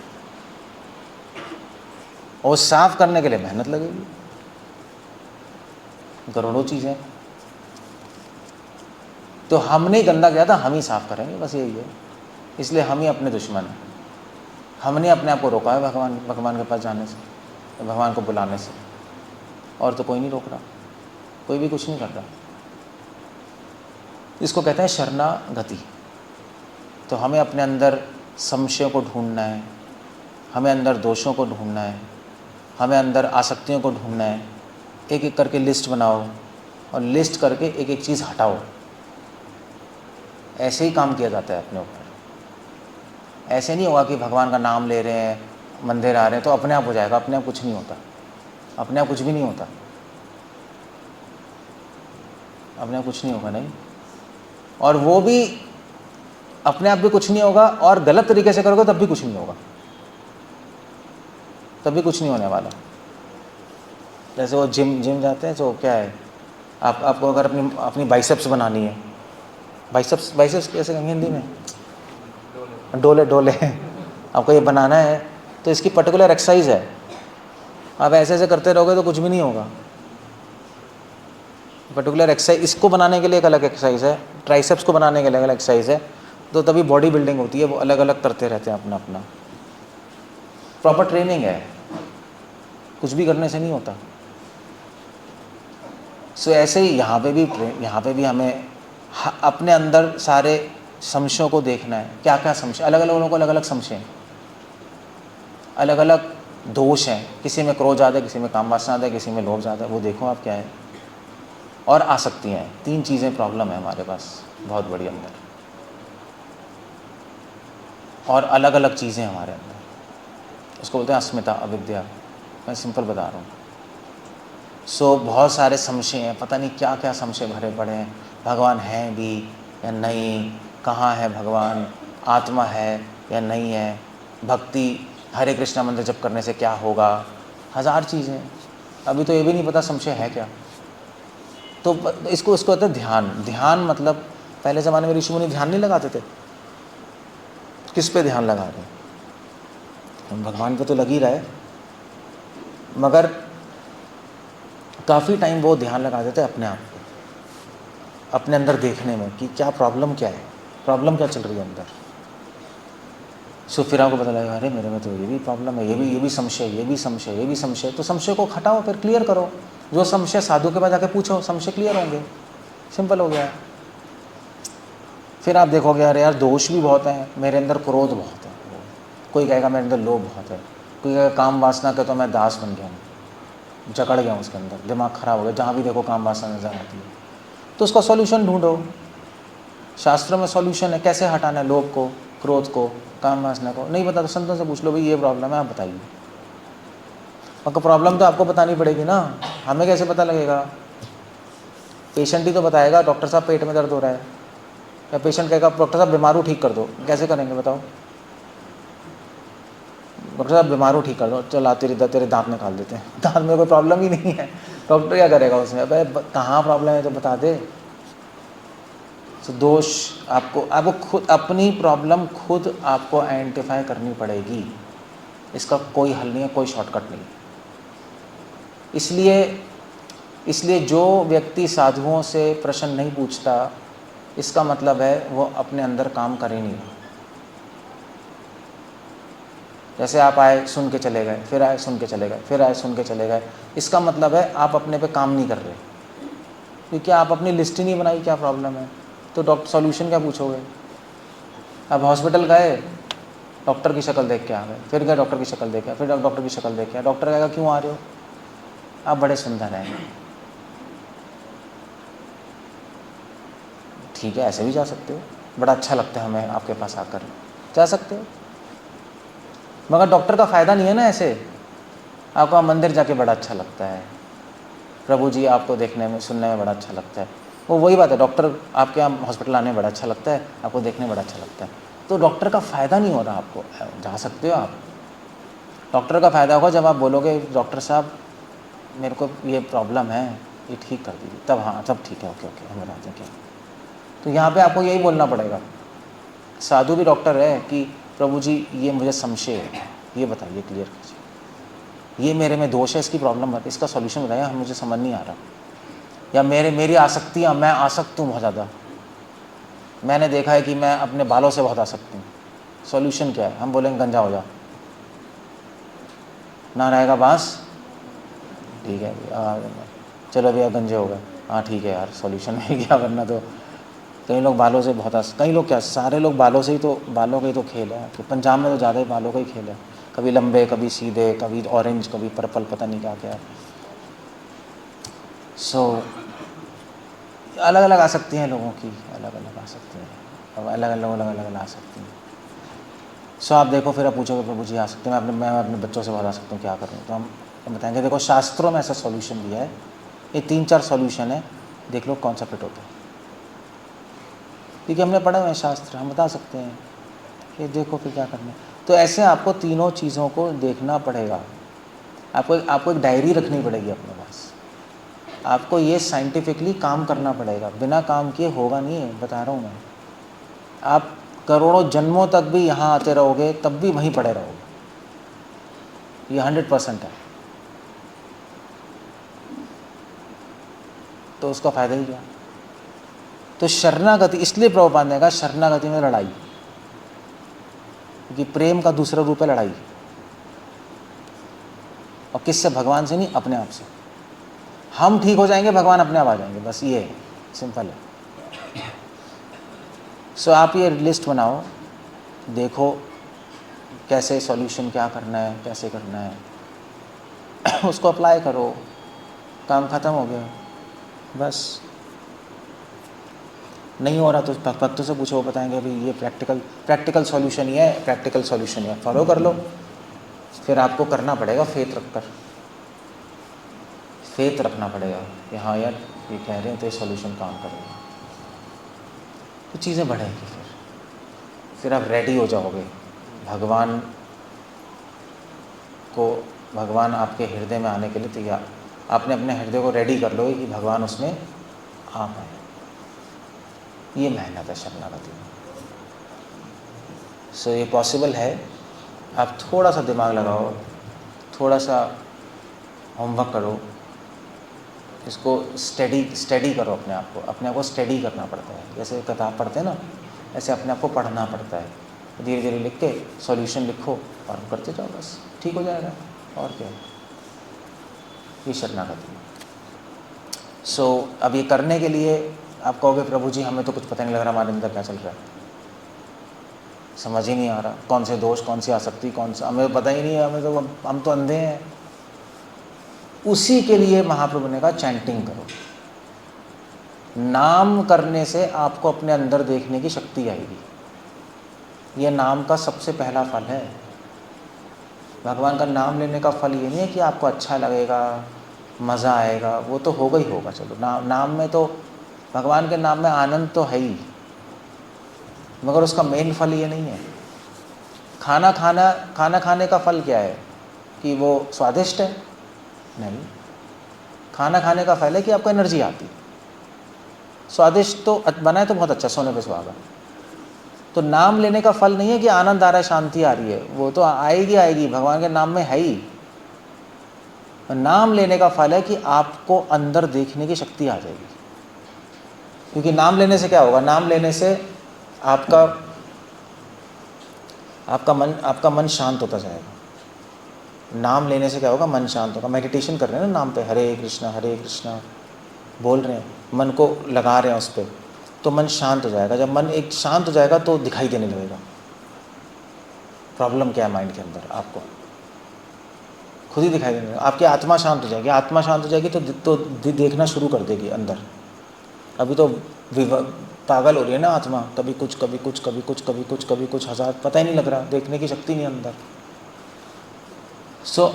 और साफ करने के लिए मेहनत लगेगी, करोड़ों चीज़ें। तो हमने गंदा किया था, हम ही साफ करेंगे, बस यही है। इसलिए हम ही अपने दुश्मन हैं। हमने अपने आप को रोका है भगवान के पास जाने से, भगवान को बुलाने से, और तो कोई नहीं रोक रहा, कोई भी कुछ नहीं कर रहा। इसको कहते हैं शरणागति। तो हमें अपने अंदर संशयों को ढूंढना है, हमें अंदर दोषों को ढूंढना है, हमें अंदर आसक्तियों को ढूंढना है। एक एक करके लिस्ट बनाओ, और लिस्ट करके एक एक चीज़ हटाओ। ऐसे ही काम किया जाता है अपने ऊपर। ऐसे नहीं होगा कि भगवान का नाम ले रहे हैं, मंदिर आ रहे हैं तो अपने आप हो जाएगा। अपने आप कुछ नहीं होता, अपने आप कुछ भी नहीं होता, अपने आप कुछ नहीं होगा, नहीं। और वो भी अपने आप भी कुछ नहीं होगा, और गलत तरीके से करोगे तब भी कुछ नहीं होगा, तब भी कुछ नहीं होने वाला। जैसे वो जिम जाते हैं, तो क्या है, आपको अगर अपनी बाइसेप्स बनानी है, बाइसेप्स कैसे कहेंगे हिंदी में, डोले आपको ये बनाना है, तो इसकी पर्टिकुलर एक्सरसाइज है। आप ऐसे ऐसे करते रहोगे तो कुछ भी नहीं होगा। पर्टिकुलर एक्सरसाइज, इसको बनाने के लिए एक अलग एक्सरसाइज है, ट्राइसेप्स को बनाने के लिए अलग एक्सरसाइज है, तो तभी बॉडी बिल्डिंग होती है। वो अलग अलग करते रहते हैं अपना अपना, प्रॉपर ट्रेनिंग है, कुछ भी करने से नहीं होता। सो ऐसे ही यहाँ पे भी हमें अपने अंदर सारे संशयों को देखना है। क्या क्या संशय, अलग अलग लोगों को अलग अलग संशय हैं, अलग अलग दोष हैं। किसी में क्रोध ज़्यादा है, किसी में काम वासना ज़्यादा है, किसी में लोभ ज़्यादा है। वो देखो आप क्या है। और आसक्तियाँ हैं, 3 चीज़ें प्रॉब्लम है हमारे पास बहुत बड़ी अंदर, और अलग अलग चीज़ें हमारे अंदर। उसको बोलते हैं अस्मिता, अविद्या। मैं सिंपल बता रहा हूँ। सो बहुत सारे संशय हैं, पता नहीं क्या क्या संशय भरे पड़े हैं। भगवान है भी या नहीं, कहाँ है भगवान, आत्मा है या नहीं है, भक्ति, हरे कृष्णा मंत्र जप करने से क्या होगा, 1000 चीज़ें। अभी तो ये भी नहीं पता संशय है क्या। तो इसको कहते हैं ध्यान। ध्यान मतलब, पहले ज़माने में ऋषि मुनि ध्यान नहीं लगाते थे। किस पे ध्यान लगा रहे हैं? भगवान पे तो लग ही रहा है, मगर काफ़ी टाइम वो ध्यान लगा देते अपने आप को, अपने अंदर देखने में कि क्या प्रॉब्लम क्या है, प्रॉब्लम क्या चल रही है अंदर। सो फिर आपको पता लगेगा, अरे मेरे में तो ये भी प्रॉब्लम है, ये भी संशय, ये भी संशय, ये भी संशय। तो संशय को हटाओ, फिर क्लियर करो। जो संशय साधु के पास जाके पूछो, संशय क्लियर होंगे। सिंपल हो गया। फिर आप देखोगे, अरे यार दोष भी बहुत हैं, मेरे अंदर क्रोध बहुत है। कोई कहेगा मेरे अंदर लोभ बहुत है, कोई कहेगा काम वासना का तो मैं दास बन गया हूँ, जकड़ गया हूँ उसके अंदर, दिमाग ख़राब हो गया, जहाँ भी देखो काम वासना नजर आती है। तो उसका सॉल्यूशन ढूंढो। शास्त्रों में सॉल्यूशन है, कैसे हटाना है लोभ को, क्रोध को, काम वासना को। नहीं पता तो संतों से पूछ लो, भाई ये प्रॉब्लम है, आप बताइए। मगर प्रॉब्लम तो आपको बतानी पड़ेगी ना, हमें कैसे पता लगेगा? पेशेंट ही तो बताएगा, डॉक्टर साहब पेट में दर्द हो रहा है, या पेशेंट कहेगा डॉक्टर साहब बीमारू ठीक कर दो। कैसे करेंगे बताओ? डॉक्टर साहब बीमारू ठीक कर दो, चल तेरे दांत निकाल देते हैं। दांत में कोई प्रॉब्लम ही नहीं है, डॉक्टर क्या करेगा उसमें? अबे कहाँ प्रॉब्लम है तो बता दे। तो दोष आपको खुद अपनी प्रॉब्लम खुद आपको आइडेंटिफाई करनी पड़ेगी। इसका कोई हल नहीं है, कोई शॉर्टकट नहीं। इसलिए जो व्यक्ति साधुओं से प्रश्न नहीं पूछता, इसका मतलब है वो अपने अंदर काम कर ही नहीं रहा। जैसे आप आए सुन के चले गए, फिर आए सुन के चले गए, फिर आए सुन के चले गए, इसका मतलब है आप अपने पे काम नहीं कर रहे, क्योंकि आप अपनी लिस्ट ही नहीं बनाई क्या प्रॉब्लम है। तो डॉक्टर सॉल्यूशन क्या पूछोगे? अब हॉस्पिटल गए, डॉक्टर की शक्ल देख के आ गए, फिर गए डॉक्टर की शक्ल देख के, फिर डॉक्टर की शक्ल देख के, डॉक्टर कहेगा क्यों आ रहे हो? आप बड़े सुंदर हैं। ठीक है, ऐसे भी जा सकते हो, बड़ा अच्छा लगता है हमें आपके पास आकर, जा सकते हो, मगर डॉक्टर का फ़ायदा नहीं है ना। ऐसे आपको मंदिर जाके बड़ा अच्छा लगता है, प्रभु जी आपको देखने में सुनने में बड़ा अच्छा लगता है, वो वही बात है। डॉक्टर आपके यहाँ हॉस्पिटल आने में बड़ा अच्छा लगता है, आपको देखने में बड़ा अच्छा लगता है, तो डॉक्टर का फ़ायदा नहीं हो रहा आपको। जा सकते हो आप, डॉक्टर का फ़ायदा होगा जब आप बोलोगे डॉक्टर साहब मेरे को ये प्रॉब्लम है, ये ठीक कर दीजिए, तब हाँ तब ठीक है, ओके ओके हम बताते हैं क्या। तो यहाँ पे आपको यही बोलना पड़ेगा। साधु भी डॉक्टर है कि प्रभु जी ये मुझे संशय है, ये बताइए, क्लियर कीजिए, ये मेरे में दोष है, इसकी प्रॉब्लम है, इसका सॉल्यूशन बताइए, हम मुझे समझ नहीं आ रहा। या मेरी आसक्तियाँ, मैं आसक्त हूँ बहुत ज़्यादा, मैंने देखा है कि मैं अपने बालों से बहुत आसक्त हूँ, सॉल्यूशन क्या है? हम बोलेंगे गंजा हो जा, ना रहेगा बांस, ठीक है चलो भैया गंजे हो गए, हाँ ठीक है यार, सॉल्यूशन है क्या? वरना तो कई लोग बालों से बहुत कई लोग क्या, सारे लोग बालों से ही तो, बालों का ही तो खेल है। तो पंजाब में तो ज़्यादा ही बालों का ही खेल है, कभी लंबे कभी सीधे, कभी ऑरेंज कभी पर्पल, पता नहीं क्या क्या। सो अलग अलग आ सकती हैं लोगों की, अलग अलग आ सकती हैं, अब अलग अलग आ सकती हैं। सो आप देखो, फिर आप पूछोगे प्रभु जी आ सकते हैं, मैं अपने बच्चों से बहुत आ सकता हूँ, क्या करूँ? तो हम बताएंगे देखो शास्त्रों में ऐसा सॉल्यूशन दिया है, ये 3-4 सॉल्यूशन है, देख लो कौन सा फिट होता है, क्योंकि हमने पढ़ा हुआ है शास्त्र, हम बता सकते हैं कि देखो फिर क्या करना है। तो ऐसे आपको तीनों चीज़ों को देखना पड़ेगा। आपको एक डायरी रखनी पड़ेगी अपने पास, आपको ये साइंटिफिकली काम करना पड़ेगा, बिना काम किए होगा नहीं है, बता रहा हूँ मैं। आप करोड़ों जन्मों तक भी यहाँ आते रहोगे तब भी वहीं पड़े रहोगे, ये 100% है। तो उसका फ़ायदा ही क्या? तो शरणागति, इसलिए प्रभुपाद ने कहा शरणागति में लड़ाई, क्योंकि प्रेम का दूसरा रूप है लड़ाई, और किससे? भगवान से नहीं, अपने आप से। हम ठीक हो जाएंगे, भगवान अपने आप आ जाएंगे, बस ये है, सिंपल है। सो आप ये लिस्ट बनाओ, देखो कैसे सॉल्यूशन, क्या करना है, कैसे करना है उसको अप्लाई करो, काम ख़त्म हो गया बस। नहीं हो रहा तो भक्तों से पूछो, वो बताएंगे अभी ये प्रैक्टिकल सॉल्यूशन ही है, प्रैक्टिकल सॉल्यूशन है, फॉलो कर लो। फिर आपको करना पड़ेगा फेथ रखकर, फेथ रखना पड़ेगा कि हाँ यार ये कह रहे हैं तो ये सॉल्यूशन काम करेगा, तो चीज़ें बढ़ेंगी। फिर आप रेडी हो जाओगे भगवान आपके हृदय में आने के लिए तैयार। आपने अपने हृदय को रेडी कर लो कि भगवान उसमें आ पाए, ये मेहनत है शरणागति में। सो ये पॉसिबल है, आप थोड़ा सा दिमाग लगाओ, थोड़ा सा होमवर्क करो, इसको स्टडी करो, अपने आप को स्टडी करना पड़ता है। जैसे किताब पढ़ते हैं ना, ऐसे अपने आप को पढ़ना पड़ता है, धीरे धीरे लिख के सॉल्यूशन लिखो और करते जाओ, बस ठीक हो जाएगा। और क्या, ये शरणागति। सो अब ये करने के लिए आप कहोगे प्रभु जी हमें तो कुछ पता नहीं लग रहा, हमारे अंदर क्या चल रहा है, समझ ही नहीं आ रहा, कौन से दोष, कौन सी आसक्ति, कौन सा, हमें पता ही नहीं है, हम तो अंधे हैं। उसी के लिए महाप्रभु ने कहा चैंटिंग करो, नाम करने से आपको अपने अंदर देखने की शक्ति आएगी। ये नाम का सबसे पहला फल है। भगवान का नाम लेने का फल ये नहीं है कि आपको अच्छा लगेगा, मज़ा आएगा, वो तो होगा ही होगा। चलो नाम में तो, भगवान के नाम में आनंद तो है ही, मगर उसका मेन फल ये नहीं है। खाना खाने का फल क्या है कि वो स्वादिष्ट है? नहीं, खाना खाने का फल है कि आपको एनर्जी आती है। स्वादिष्ट तो बना है तो बहुत अच्छा, सोने पे सुहागा। तो नाम लेने का फल नहीं है कि आनंद आ रहा है, शांति आ रही है, वो तो आएगी आएगी, भगवान के नाम में है ही। नाम लेने का फल है कि आपको अंदर देखने की शक्ति आ जाएगी। क्योंकि नाम लेने से क्या होगा, नाम लेने से आपका मन शांत होता जाएगा। नाम लेने से क्या होगा, मन शांत होगा। मेडिटेशन कर रहे हैं ना नाम पे, हरे कृष्णा बोल रहे हैं, मन को लगा रहे हैं उस पर, तो मन शांत हो जाएगा। जब मन एक शांत हो जाएगा तो दिखाई देने लगेगा प्रॉब्लम क्या है माइंड के अंदर, आपको खुद ही दिखाई देने लगेगा। आपकी आत्मा शांत हो जाएगी, आत्मा शांत हो जाएगी तो देखना शुरू कर देगी अंदर। अभी तो पागल हो रही है ना आत्मा, कभी कुछ कभी कुछ कभी कुछ कभी कुछ कभी कुछ, हजार पता ही नहीं लग रहा, देखने की शक्ति नहीं अंदर। सो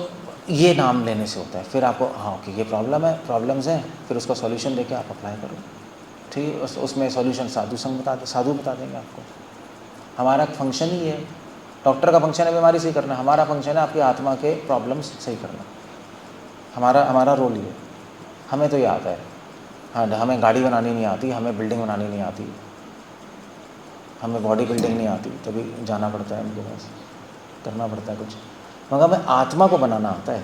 ये नाम लेने से होता है। फिर आपको हाँ कि ये प्रॉब्लम्स हैं, फिर उसका सॉल्यूशन देके आप अप्लाई करो, ठीक है। उसमें सॉल्यूशन साधु बता देंगे आपको। हमारा फंक्शन ही है, डॉक्टर का फंक्शन है बीमारी सही करना, हमारा फंक्शन है आपकी आत्मा के प्रॉब्लम्स सही करना। हमारा रोल ये, हमें तो ये आता है। हाँ, हमें गाड़ी बनानी नहीं आती, हमें बिल्डिंग बनानी नहीं आती, हमें बॉडी बिल्डिंग नहीं आती, तभी जाना पड़ता है उनके पास, करना पड़ता है कुछ। मगर हमें आत्मा को बनाना आता है,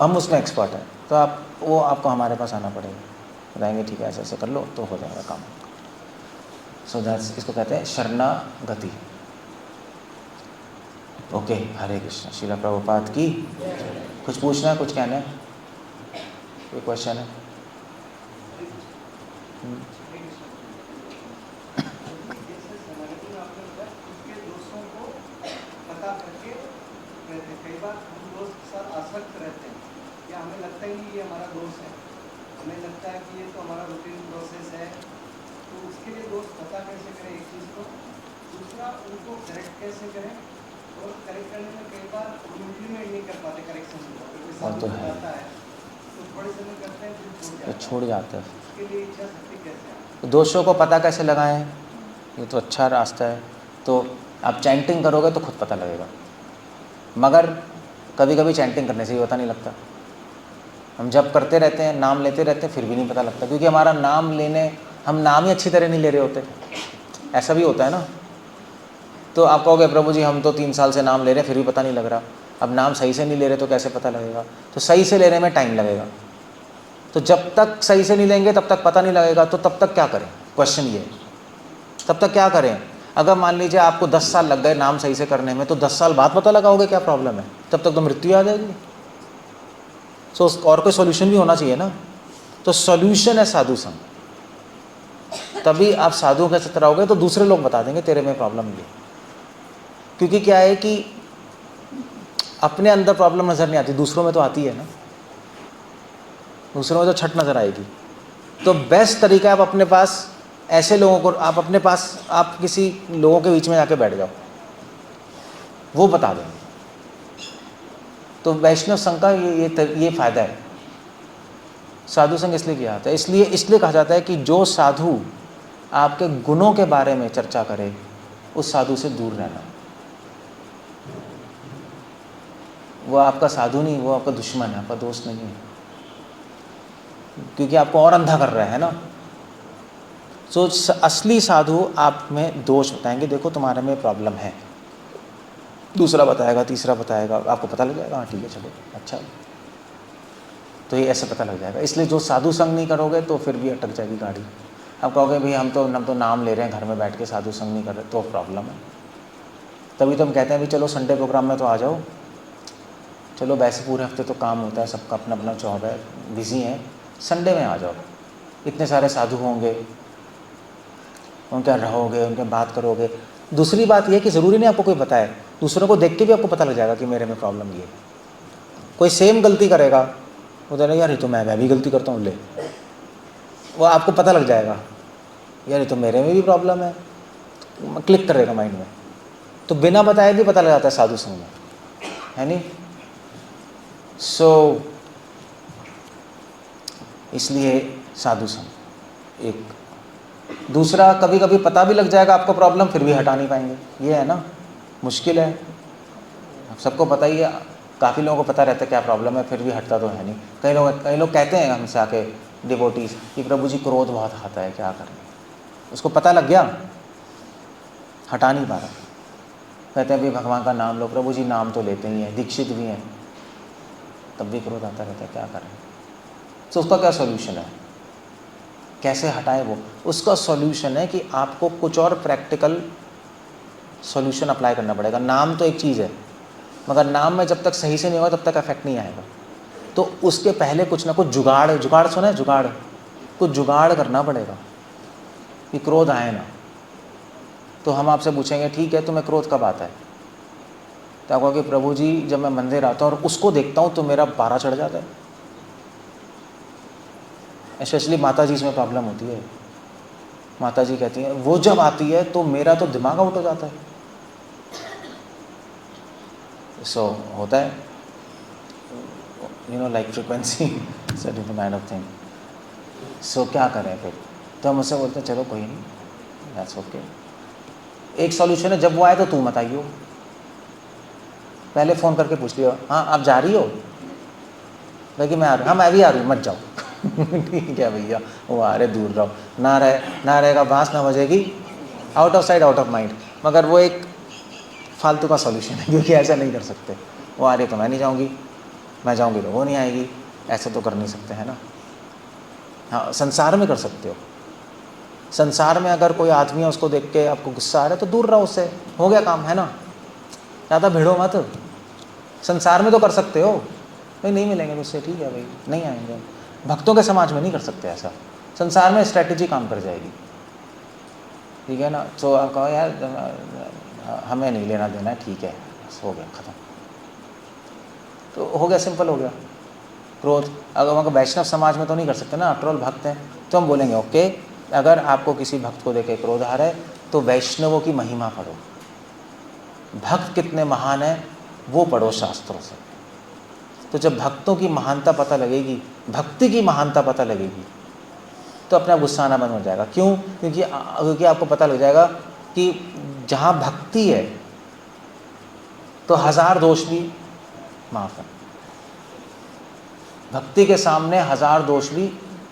हम उसमें एक्सपर्ट हैं। तो आपको हमारे पास आना पड़ेगा, बताएंगे ठीक है ऐसे ऐसे कर लो तो हो जाएगा काम। सो दैट्स, इसको कहते हैं शरणागति। ओके, हरे कृष्ण, श्रील प्रभुपाद की। कुछ पूछना है, कुछ कहना है, कोई क्वेश्चन है? कई बार हम दोस्त के साथ आसक्त रहते हैं या हमें लगता ही नहीं ये हमारा दोस्त है, हमें लगता है कि ये तो हमारा रूटीन प्रोसेस है। तो उसके लिए दोस्त पता कैसे करें एक चीज़ को, दूसरा उनको करेक्ट कैसे करें, और करेक्ट करने में कई बार इम्प्लीमेंट नहीं कर पाते करेक्शन को, कोई साथ आता है तो थोड़े समय करते हैं फिर छोड़ जाते हैं। उसके लिए इच्छा शक्ति कैसे है? दोषों को पता कैसे लगाएं, ये तो अच्छा रास्ता है। तो आप चैंटिंग करोगे तो खुद पता लगेगा, मगर कभी कभी चैंटिंग करने से ही पता नहीं लगता। हम जब करते रहते हैं, नाम लेते रहते हैं, फिर भी नहीं पता लगता, क्योंकि हमारा नाम लेने, हम नाम ही अच्छी तरह नहीं ले रहे होते। ऐसा भी होता है ना। तो आप कहोगे प्रभु जी हम तो 3 साल से नाम ले रहे हैं फिर भी पता नहीं लग रहा। अब नाम सही से नहीं ले रहे तो कैसे पता लगेगा? तो सही से लेने में टाइम लगेगा। तो जब तक सही से नहीं लेंगे तब तक पता नहीं लगेगा। तो तब तक क्या करें, क्वेश्चन ये है, तब तक क्या करें? अगर मान लीजिए आपको 10 साल लग गए नाम सही से करने में, तो 10 साल बाद पता लगाओगे क्या प्रॉब्लम है? तब तक तो मृत्यु आ जाएगी। सो और कोई सॉल्यूशन भी होना चाहिए ना। तो सॉल्यूशन है साधु संग। तभी आप साधु के साथ रहोगे तो दूसरे लोग बता देंगे तेरे में प्रॉब्लम ये। क्योंकि क्या है कि अपने अंदर प्रॉब्लम नज़र नहीं आती, दूसरों में तो आती है ना। दूसरों में तो छट नज़र आएगी। तो बेस्ट तरीका है आप अपने पास ऐसे लोगों को, आप किसी लोगों के बीच में जाके बैठ जाओ, वो बता देंगे। तो वैष्णव संघ का ये फ़ायदा है। साधु संघ इसलिए किया जाता है, इसलिए कहा जाता है कि जो साधु आपके गुणों के बारे में चर्चा करे उस साधु से दूर रहना। वो आपका साधु नहीं, वो आपका दुश्मन है, आपका दोस्त नहीं है, क्योंकि आपको और अंधा कर रहा है ना। तो असली साधु आप में दोष बताएंगे, देखो तुम्हारे में प्रॉब्लम है, दूसरा बताएगा, तीसरा बताएगा, आपको पता लग जाएगा, हाँ ठीक है चलो अच्छा। तो ये ऐसे पता लग जाएगा। इसलिए जो साधु संग नहीं करोगे तो फिर भी अटक जाएगी गाड़ी। आप कहोगे भाई हम तो नाम ले रहे हैं घर में बैठ के, साधु संग नहीं कर रहे, तो प्रॉब्लम है। तभी तो हम कहते हैं भाई चलो संडे प्रोग्राम में तो आ जाओ, चलो वैसे पूरे हफ्ते तो काम होता है, सबका अपना अपना जॉब है, बिजी हैं, संडे में आ जाओ, इतने सारे साधु होंगे, उनके रहोगे, उनके बात करोगे। दूसरी बात यह कि ज़रूरी नहीं आपको कोई बताए, दूसरों को देख के भी आपको पता लग जाएगा कि मेरे में प्रॉब्लम ये है। कोई सेम गलती करेगा, वो कह रहा यार ये तो मैं भी गलती करता हूँ, ले, वो आपको पता लग जाएगा यार ये तो मेरे में भी प्रॉब्लम है, क्लिक करेगा माइंड में। तो बिना बताए भी पता लग जाता है साधु संग में, है नहीं। सो इसलिए साधु संग एक। दूसरा, कभी कभी पता भी लग जाएगा आपको प्रॉब्लम, फिर भी हटा नहीं पाएंगे, ये है ना, मुश्किल है। सबको पता ही है, काफ़ी लोगों को पता रहता है क्या प्रॉब्लम है, फिर भी हटता तो है नहीं। कई लोग कहते हैं हमसे आके डिवोटीज कि प्रभु जी क्रोध बहुत आता है, क्या करें। उसको पता लग गया, हटा नहीं पा रहा। कहते हैं भाई भगवान का नाम लो, प्रभु जी नाम तो लेते ही हैं, दीक्षित भी हैं, तब भी क्रोध आता रहता है, क्या करें। तो उसका क्या सॉल्यूशन है, कैसे हटाए वो? उसका सॉल्यूशन है कि आपको कुछ और प्रैक्टिकल सॉल्यूशन अप्लाई करना पड़ेगा। नाम तो एक चीज़ है, मगर नाम में जब तक सही से नहीं होगा तब तक इफेक्ट नहीं आएगा। तो उसके पहले कुछ ना कुछ जुगाड़, जुगाड़ सुना है, जुगाड़, कुछ जुगाड़ करना पड़ेगा कि क्रोध आए ना। तो हम आपसे पूछेंगे ठीक है तुम्हें क्रोध कब आता है, तो आप कहोगे प्रभु जी जब मैं मंदिर आता हूँ और उसको देखता हूँ तो मेरा पारा चढ़ जाता है। स्पेशली माता जी इसमें प्रॉब्लम होती है। माता जी कहती हैं वो जब आती है तो मेरा तो दिमाग आउट हो जाता है। सो होता है, you know like frequency certain kind of thing. So क्या करें फिर? तो हम उससे बोलते हैं चलो कोई नहीं, दैट्स ओके। एक सॉल्यूशन है, जब वो आए तो तू मत आइयो, पहले फ़ोन करके पूछ लियो, हाँ आप जा रही हो? भाई मैं आ रही हूँ, हाँ मैं भी आ रही हूँ, मत जाओ। ठीक है भैया, वो आ रहे, दूर रहो, ना रहेगा बांस ना बजेगी, out of sight out of mind. मगर वो एक फालतू का सॉल्यूशन है, क्योंकि ऐसा नहीं कर सकते। वो आ रही तो मैं नहीं जाऊँगी, मैं जाऊँगी तो वो नहीं आएगी, ऐसा तो कर नहीं सकते है ना। हाँ संसार में कर सकते हो। संसार में अगर कोई आदमी है उसको देख के आपको गुस्सा आ रहा है तो दूर रहो उससे, हो गया काम, है ना। ज़्यादा भिड़ो मत। संसार में तो कर सकते हो, भाई नहीं मिलेंगे मुझसे, ठीक है भाई नहीं आएंगे। भक्तों के समाज में नहीं कर सकते ऐसा, संसार में स्ट्रैटेजी काम कर जाएगी, ठीक है ना। तो आप कहो यार हमें नहीं लेना देना है, ठीक है बस हो गया ख़त्म, तो हो गया, सिंपल हो गया। क्रोध अगर हम वैष्णव समाज में तो नहीं कर सकते ना, आफ्टर ऑल भक्त हैं, तो हम बोलेंगे ओके अगर आपको किसी भक्त को देखे क्रोध आ रहा है तो वैष्णवों की महिमा पढ़ो, भक्त कितने महान हैं वो पढ़ो शास्त्रों से। तो जब भक्तों की महानता पता लगेगी, भक्ति की महानता पता लगेगी, तो अपना गुस्सा आना बंद हो जाएगा। क्यों? क्योंकि आपको पता लग जाएगा कि जहाँ भक्ति है तो 1000 दोष भी माफ़ है, भक्ति के सामने 1000 दोष भी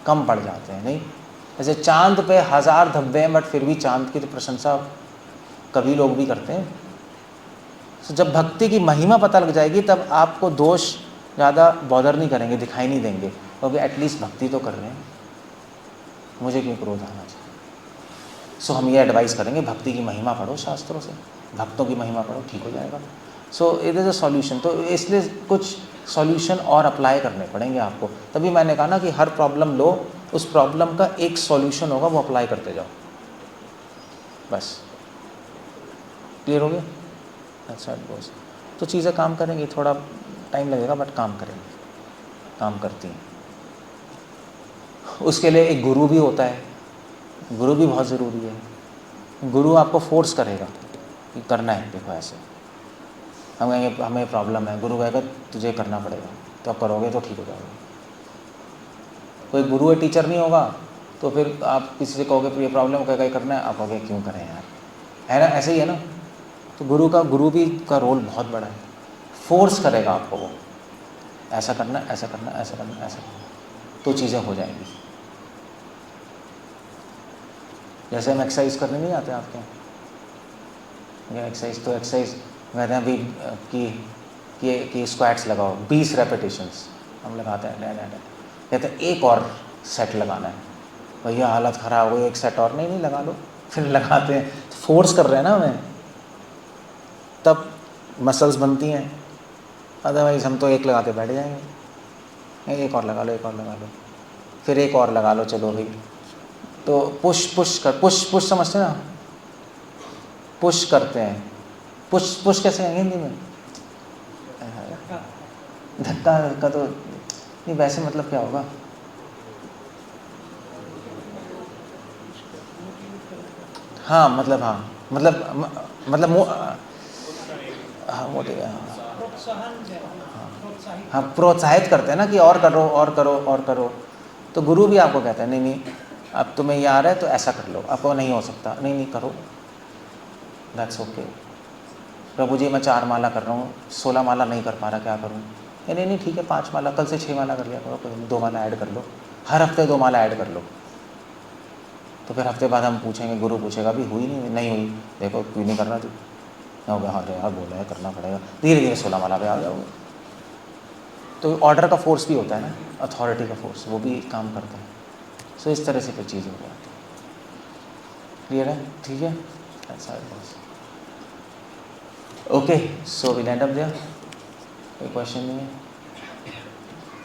कम पड़ जाते हैं। नहीं जैसे चांद पे 1000 धब्बे हैं बट फिर भी चांद की तो प्रशंसा कभी लोग भी करते हैं। तो जब भक्ति की महिमा पता लग जाएगी तब आपको दोष ज़्यादा बॉदर नहीं करेंगे, दिखाई नहीं देंगे, क्योंकि एटलीस्ट भक्ति तो कर रहे हैं, मुझे क्यों क्रोध आना चाहिए। सो हम ये एडवाइस करेंगे भक्ति की महिमा पढ़ो शास्त्रों से, भक्तों की महिमा पढ़ो, ठीक हो जाएगा। So it is a solution. तो इसलिए कुछ सॉल्यूशन और अप्लाई करने पड़ेंगे आपको। तभी मैंने कहा ना कि हर प्रॉब्लम लो, उस प्रॉब्लम का एक सॉल्यूशन होगा, वो अप्लाई करते जाओ, बस। क्लियर हो गया? अच्छा बॉस, तो चीज़ें काम करेंगी, थोड़ा टाइम लगेगा बट काम करेंगी, काम करती हैं। उसके लिए एक गुरु भी होता है, गुरु भी बहुत ज़रूरी है। गुरु आपको फोर्स करेगा कि करना है, देखो ऐसे हम कहेंगे हमें प्रॉब्लम है, गुरु कहेगा तुझे करना पड़ेगा, तो आप करोगे तो ठीक हो जाएगा। कोई गुरु है टीचर नहीं होगा तो फिर आप किसी से कहोगे ये प्रॉब्लम कहेगा ये करना है, आप कहोगे क्यों करें यार, है ना, ऐसे ही है ना। तो गुरु भी का रोल बहुत बड़ा है, फोर्स करेगा आपको, वो ऐसा करना ऐसा करना ऐसा करना ऐसा करना, तो चीज़ें हो जाएंगी। जैसे हम एक्सरसाइज करने नहीं आते आपके, एक्सरसाइज तो एक्सरसाइज कहते हैं अभी कि स्क्वाट्स लगाओ 20 रेपिटेशंस, हम लगाते हैं, कहते हैं एक और सेट लगाना है, भैया हालत ख़राब हो गई, एक सेट और, नहीं लगा लो, फिर लगाते हैं, फोर्स कर रहे हैं ना हमें, तब मसल्स बनती हैं। अदरवाइज़ हम तो एक लगाते बैठ जाएंगे, एक और लगा लो, एक और लगा लो, फिर एक और लगा लो, चलो भाई। तो पुश समझते हैं ना, पुश करते हैं, पुश कैसे कहेंगे हिंदी में? धक्का तो नहीं, वैसे मतलब क्या होगा? हाँ मतलब हाँ प्रोत्साहित करते हैं ना कि और करो और करो और करो। तो गुरु भी आपको कहता है नहीं अब तुम्हें ये आ रहा है तो ऐसा कर लो, आपको नहीं हो सकता, नहीं करो, दैट्स ओके। प्रभु जी मैं 4 माला कर रहा हूँ, 16 माला नहीं कर पा रहा, क्या करूँ? नहीं नहीं ठीक है 5 माला, कल से 6 माला कर लिया करो, 2 माला ऐड कर लो, हर हफ्ते 2 माला ऐड कर लो। तो फिर हफ्ते बाद हम पूछेंगे, गुरु पूछेगा अभी हुई नहीं हुई, देखो क्यों नहीं करना तू, हो गया हाँ यार बोला है करना पड़ेगा, धीरे धीरे 16 माला पे आ जाओगे। तो ऑर्डर का फोर्स भी होता है ना, अथॉरिटी का फोर्स, वो भी काम करता है। सो इस तरह से फिर चीज़ हो जाती है। क्लियर है? ठीक है, ऐसा है बस। Okay, so will end up there. कोई क्वेश्चन नहीं है?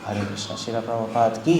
हरे कृष्णा। श्रील प्रभुपाद की